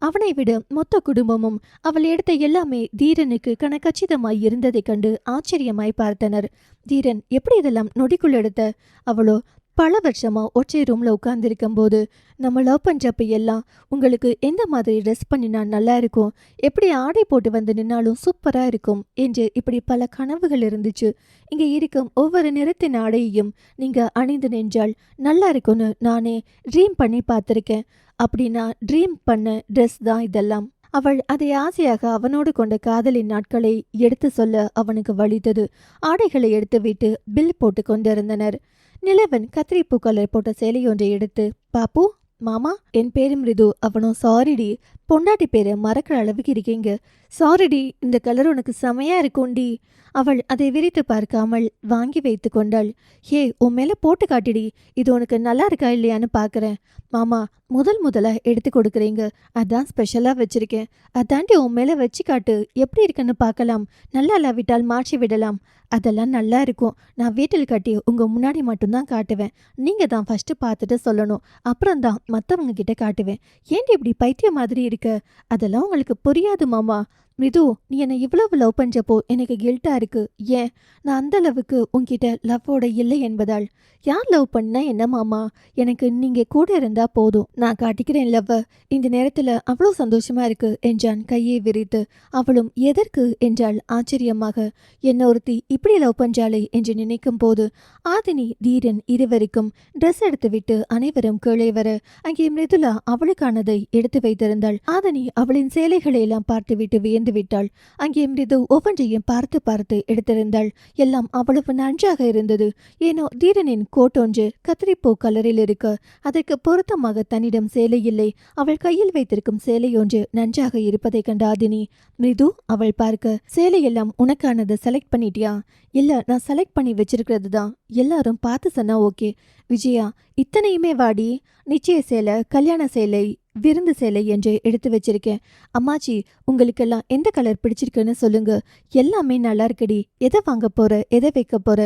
அவனை விட மொத்த குடும்பமும் அவள் எடுத்த எல்லாமே தீரனுக்கு கணக்கச்சிதமாய் இருந்ததைக் கண்டு ஆச்சரியமாய் பார்த்தனர். தீரன் எப்படி இதெல்லாம் நொடிக்குள் எடுத்த? அவளோ, பல வருஷமா ஒற்றை ரூம்ல உட்கார்ந்துருக்கும் போது நம்ம லவ் பண்றப்ப எல்லாம் உங்களுக்கு எந்த மாதிரி ட்ரெஸ் பண்ணினா நல்லா இருக்கும், எப்படி ஆடை போட்டு வந்து நின்னாலும் சூப்பரா இருக்கும் என்று இப்படி பல கனவுகள் இருந்துச்சு. இங்க இருக்கும் ஒவ்வொரு நிறத்தின் ஆடையையும் நீங்க அணிந்து நின்றால் நல்லா இருக்கும்னு நானே ட்ரீம் பண்ணி பார்த்துருக்கேன். அப்படி நான் ட்ரீம் பண்ண ட்ரெஸ் தான் இதெல்லாம். அவள் அதை ஆசையாக அவனோடு கொண்ட காதலின் நாட்களை எடுத்து சொல்ல அவனுக்கு வலித்தது. ஆடைகளை எடுத்துவிட்டு பில் போட்டு கொண்டிருந்தனர். நிலவன் கத்திரிப்பூ கலர் போட்ட சேலை ஒன்றை எடுத்து, பாப்பு மாமா என் பேரு மிருது. அவனோ, சாரிடி, பொண்டாட்டி பேரை மறக்கிற அளவுக்கு இருக்கீங்க, சாரிடி, இந்த கலர் உனக்கு செமையா இருக்கும்டி. அவள் அதை விரித்து பார்க்காமல் வாங்கி வைத்து கொண்டாள். ஏ உன் மேல போட்டு காட்டிடி, இது உனக்கு நல்லா இருக்கா இல்லையான்னு பாக்குறேன். மாமா முதலா எடுத்து கொடுக்குறீங்க, அதான் ஸ்பெஷலா வச்சிருக்கேன், அதாண்டி உன் மேல வச்சு காட்டு, எப்படி இருக்குன்னு பார்க்கலாம், நல்லா இல்லாவிட்டால் மாற்றி விடலாம். அதெல்லாம் நல்லா இருக்கும், நான் வீட்டில் கட்டி உங்க முன்னாடி மட்டும்தான் காட்டுவேன், நீங்க தான் ஃபர்ஸ்ட் பார்த்துட்டு சொல்லணும், அப்புறம் தான் மற்றவங்க கிட்ட காட்டுவேன். ஏன்டி இப்படி பைத்தியம் மாதிரி இருக்க? அதெல்லாம் உங்களுக்கு புரியாது மாமா. மிது, நீ என்னை இவ்வளவு லவ் பண்றப்போ எனக்கு கில்ட்டா இருக்கு. ஏன், நான் அந்த அளவுக்கு உன்கிட்ட லவ்வோட இல்லை என்பதால். யார் லவ் பண்ணா என்ன மாமா, எனக்கு நீங்க கூட இருந்தா போதும், நான் காட்டிக்கிறேன் லவ். இந்த நேரத்துல அவ்வளோ சந்தோஷமா இருக்கு என்றான் கையை விரித்து. அவளும் எதற்கு என்றாள் ஆச்சரியமாக. என்ன ஒருத்தி இப்படி லவ் பண்றாளே என்று நினைக்கும் போது ஆதினி தீரன் இருவருக்கும் ட்ரெஸ் எடுத்துவிட்டு அனைவரும் கீழே வர அங்கே மிருதுலா அவளுக்கானதை எடுத்து வைத்திருந்தாள். ஆதினி அவளின் சேலைகளை எல்லாம் பார்த்துவிட்டு வியந்து விட்டாள். அங்கே மிருது ஒவ்வொன்றையும் பார்த்து பார்த்து எடுத்திருந்தாள். எல்லாம் அவ்வளவு நன்றாக இருந்தது. ஏனோ தீரனின் கோட் ஒன்று கத்திரிப்பூ கலரில் இருக்க அதற்கு பொருத்தமாக தன்னிடம் சேலை இல்லை. அவள் கையில் வைத்திருக்கும் சேலை ஒன்று நன்றாக இருப்பதை கண்ட ஆதினி, மிருது அவள் பார்க்க, சேலையெல்லாம் உனக்கானதை செலக்ட் பண்ணிட்டியா? இல்ல, நான் செலக்ட் பண்ணி வச்சிருக்கிறது தான், எல்லாரும் பார்த்து சொன்னா ஓகே. விஜயா, இத்தனையுமே வாடி, நிச்சய சேலை, கல்யாண சேலை, விருந்து சேலை என்று எடுத்து வச்சிருக்கேன். அம்மாச்சி உங்களுக்கெல்லாம் எந்த கலர் பிடிச்சிருக்குன்னு சொல்லுங்க, எல்லாமே நல்லா இருக்குடி. எதை வாங்க போற, எதை வைக்க போற?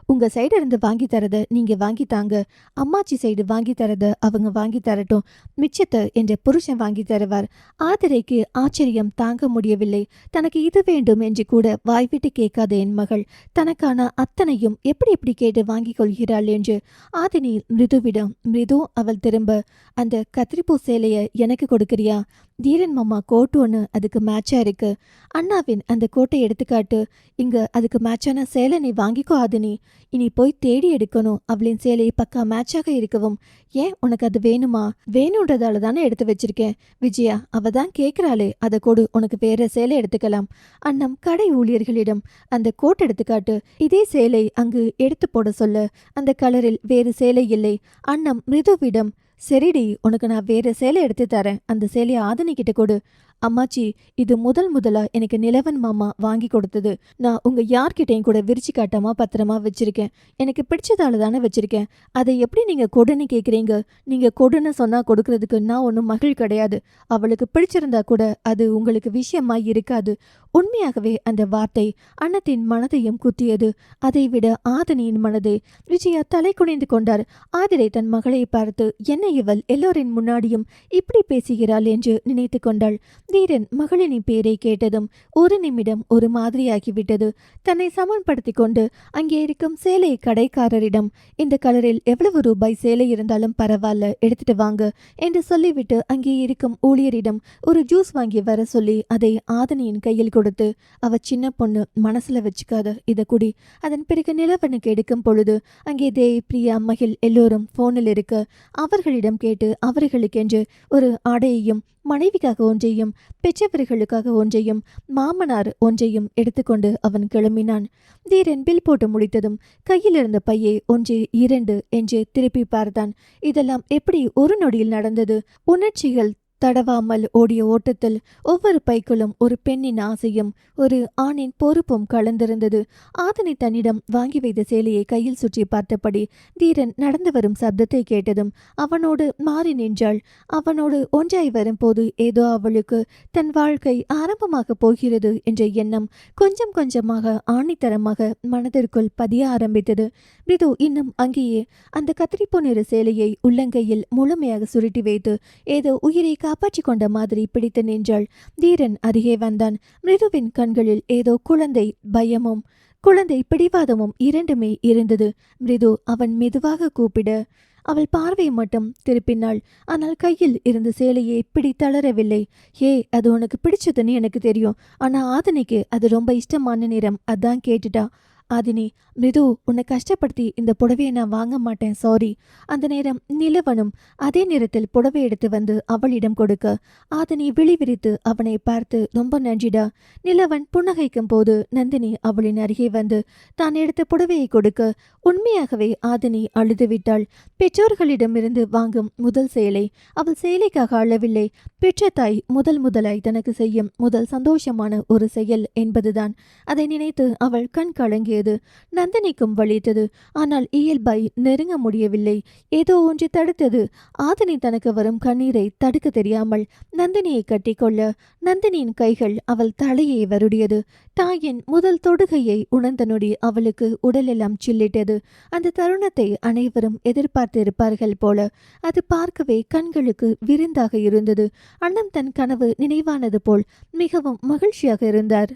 உங்க சைடு இருந்து வாங்கி தரத நீங்க வாங்கி தாங்க, அம்மாச்சி சைடு வாங்கி தரத அவங்க வாங்கி தரட்டும், மிச்சத்தை என்ற புருஷன் வாங்கி தருவார். ஆதிரைக்கு ஆச்சரியம் தாங்க முடியவில்லை. தனக்கு இது வேண்டும் என்று கூட வாய்விட்டு கேட்காத என் மகள் தனக்கான அத்தனையும் எப்படி எப்படி கேட்டு வாங்கி கொள்கிறாள் என்று ஆதினி மிருதுவிடம். மிருது அவள் திரும்ப அந்த கத்திரிப்பூ சேலைய சேலைய எனக்கு கொடுக்கறியா? தீரன் மாமா கோட்டு ஒன்று அதுக்கு மேட்சா இருக்கு. அண்ணாவின் அந்த கோட்டை எடுத்துக்காட்டு. இங்க அதுக்கு மேட்சான சேலை நீ வாங்கிக்கோ ஆதினி. இனி போய் தேடி எடுக்கணும். அவளின் சேலை பக்கா மேட்சாக இருக்கவும். ஏன் உனக்கு அது வேணுமா? வேணுன்றதால தானே எடுத்து வச்சிருக்கேன். விஜயா அவ தான் கேட்கிறாளே, அதை கொடு, உனக்கு வேற சேலை எடுத்துக்கலாம். அண்ணம் கடை ஊழியர்களிடம் அந்த கோட் எடுத்துக்காட்டு. இதே சேலை அங்கு எடுத்து போட சொல்ல. அந்த கலரில் வேறு சேலை இல்லை. அண்ணம் மிருதுவிடம், சரிடி, உனக்கு நான் வேற சேலை எடுத்து தரேன், அந்த சேலையை ஆதினி கிட்ட கொடு. அம்மாச்சி, இது முதலா எனக்கு நிலவன் மாமா வாங்கி கொடுத்தது. நான் உங்க யார்கிட்டையும் கூட விரிச்சு காட்டாம பத்திரமா வச்சிருக்கேன். எனக்கு பிடிச்சதால தானே வச்சிருக்கேன். அதை எப்படி நீங்க கொடுன்னு கேக்குறீங்க? நீங்க கொடுன்னு சொன்னா கொடுக்கறதுக்கு நான் ஒன்றும் மகிழ் கிடையாது. அவளுக்கு பிடிச்சிருந்தா கூட அது உங்களுக்கு விஷயமா இருக்காது. உண்மையாகவே அந்த வார்த்தை அன்னத்தின் மனதையும் குத்தியது. அதை விட ஆதினியின் மனதை. விஜயா தலை குனிந்து கொண்டார். ஆதிரை தன் மகளை பார்த்து, என்ன இவள் எல்லோரின் முன்னாடியும் இப்படி பேசுகிறாள் என்று நினைத்து கொண்டாள். தீரன் மகளினின் பேரை கேட்டதும் ஒரு நிமிடம் ஒரு மாதிரியாகிவிட்டது. தன்னை சமன்படுத்தி கொண்டு அங்கே இருக்கும் சேலை கடைக்காரரிடம், இந்த கலரில் எவ்வளவு ரூபாய் சேலை இருந்தாலும் பரவாயில்ல, எடுத்துட்டு வாங்க என்று சொல்லிவிட்டு அங்கே இருக்கும் ஊழியரிடம் ஒரு ஜூஸ் வாங்கி வர சொல்லி அதை ஆதினியின் கையில் கொடுத்து, அவ சின்ன பொண்ணு, மனசுல வச்சுக்காத, இத குடி. அதன் பிறகு நிலவனுக்கு எடுக்கும் பொழுது அங்கே தேய், பிரியா, மகிழ் எல்லோரும் போனில் இருக்க அவர்களிடம் கேட்டு அவர்களுக்கென்று ஒரு ஆடையையும் மனைவிக்காக ஒன்றையும் பெற்றவர்களுக்காக ஒன்றையும் மாமனார் ஒன்றையும் எடுத்துக்கொண்டு அவன் கிளம்பினான். தீரன் பில் போட்டு முடித்ததும் கையில் இருந்த பையை 1, 2 என்று திருப்பி பார்த்தான். இதெல்லாம் எப்படி ஒரு நொடியில் நடந்தது? உணர்ச்சிகள் தடவாமல் ஓடிய ஓட்டத்தில் ஒவ்வொரு பைக்குள்ளும் ஒரு பெண்ணின் ஆசையும் ஒரு ஆணின் பொறுப்பும் கலந்திருந்தது. ஆதினி தன்னிடம் வாங்கி வைத்த சேலையை கையில் சுற்றி பார்த்தபடி தீரன் நடந்து வரும் சப்தத்தை கேட்டதும் அவனோடு மாறி நின்றாள். அவனோடு ஒன்றாய் வரும்போது ஏதோ அவளுக்கு தன் வாழ்க்கை ஆரம்பமாக போகிறது என்ற எண்ணம் கொஞ்சம் கொஞ்சமாக ஆணித்தரமாக மனதிற்குள் பதிய ஆரம்பித்தது. பிரிது இன்னும் அங்கேயே அந்த கத்திரிப்பூ நிற சேலையை உள்ளங்கையில் முழுமையாக சுருட்டி வைத்து ஏதோ உயிரை காப்பாற்றி கொண்ட மாதிரி பிடித்து நின்றாள். தீரன் அருகே வந்தான். மிருதுவின் கண்களில் ஏதோ குழந்தை பயமும் குழந்தை பிடிவாதமும் இரண்டுமே இருந்தது. மிருது அவன் மெதுவாக கூப்பிட அவள் பார்வையை மட்டும் திருப்பினாள். ஆனால் கையில் இருந்த சேலையை பிடி தளரவில்லை. ஏ, அது உனக்கு பிடிச்சதுன்னு எனக்கு தெரியும். ஆனா ஆதினிக்கு அது ரொம்ப இஷ்டமான நிறம், அதான் கேட்டுட்டா. ஆதினி, மிருது, உன்னை கஷ்டப்படுத்தி இந்த புடவையை நான் வாங்க மாட்டேன், சாரி. அந்த நேரம் நிலவனும் அதே நேரத்தில் புடவை எடுத்து வந்து அவளிடம் கொடுக்க ஆதினி விழி விரித்து அவனை பார்த்து, ரொம்ப நன்றிடா. நிலவன் புன்னகைக்கும் போது நந்தினி அவளின் அருகே வந்து தான் எடுத்த புடவையை கொடுக்க உண்மையாகவே ஆதினி அழுதுவிட்டாள். பெற்றோர்களிடமிருந்து வாங்கும் முதல் சேலை. அவள் சேலைக்காக அழவில்லை. பெற்ற தாய் முதலாய் தனக்கு செய்யும் முதல் சந்தோஷமான ஒரு செயல் என்பதுதான். அதை நினைத்து அவள் கண் கலங்கியது. நந்தினிக்கும் வலித்தது. ஆனால் இயல்பாய் நெருங்க முடியவில்லை. ஏதோ ஒன்று தடுத்தது. ஆதினி தனக்கு வரும் கண்ணீரை தடுக்க தெரியாமல் நந்தினியை கட்டிக்கொள்ள நந்தினியின் கைகள் அவள் தலையை வருடியது. தாயின் முதல் தொடுகையை உணர்ந்த நொடி அவளுக்கு உடலெல்லாம் சில்லிட்டது. அந்த தருணத்தை அனைவரும் எதிர்பார்த்து இருப்பார்கள் போல. அது பார்க்கவே கண்களுக்கு விருந்தாக இருந்தது. அண்ணன் தன் கனவு நினைவானது போல் மிகவும் மகிழ்ச்சியாக இருந்தார்.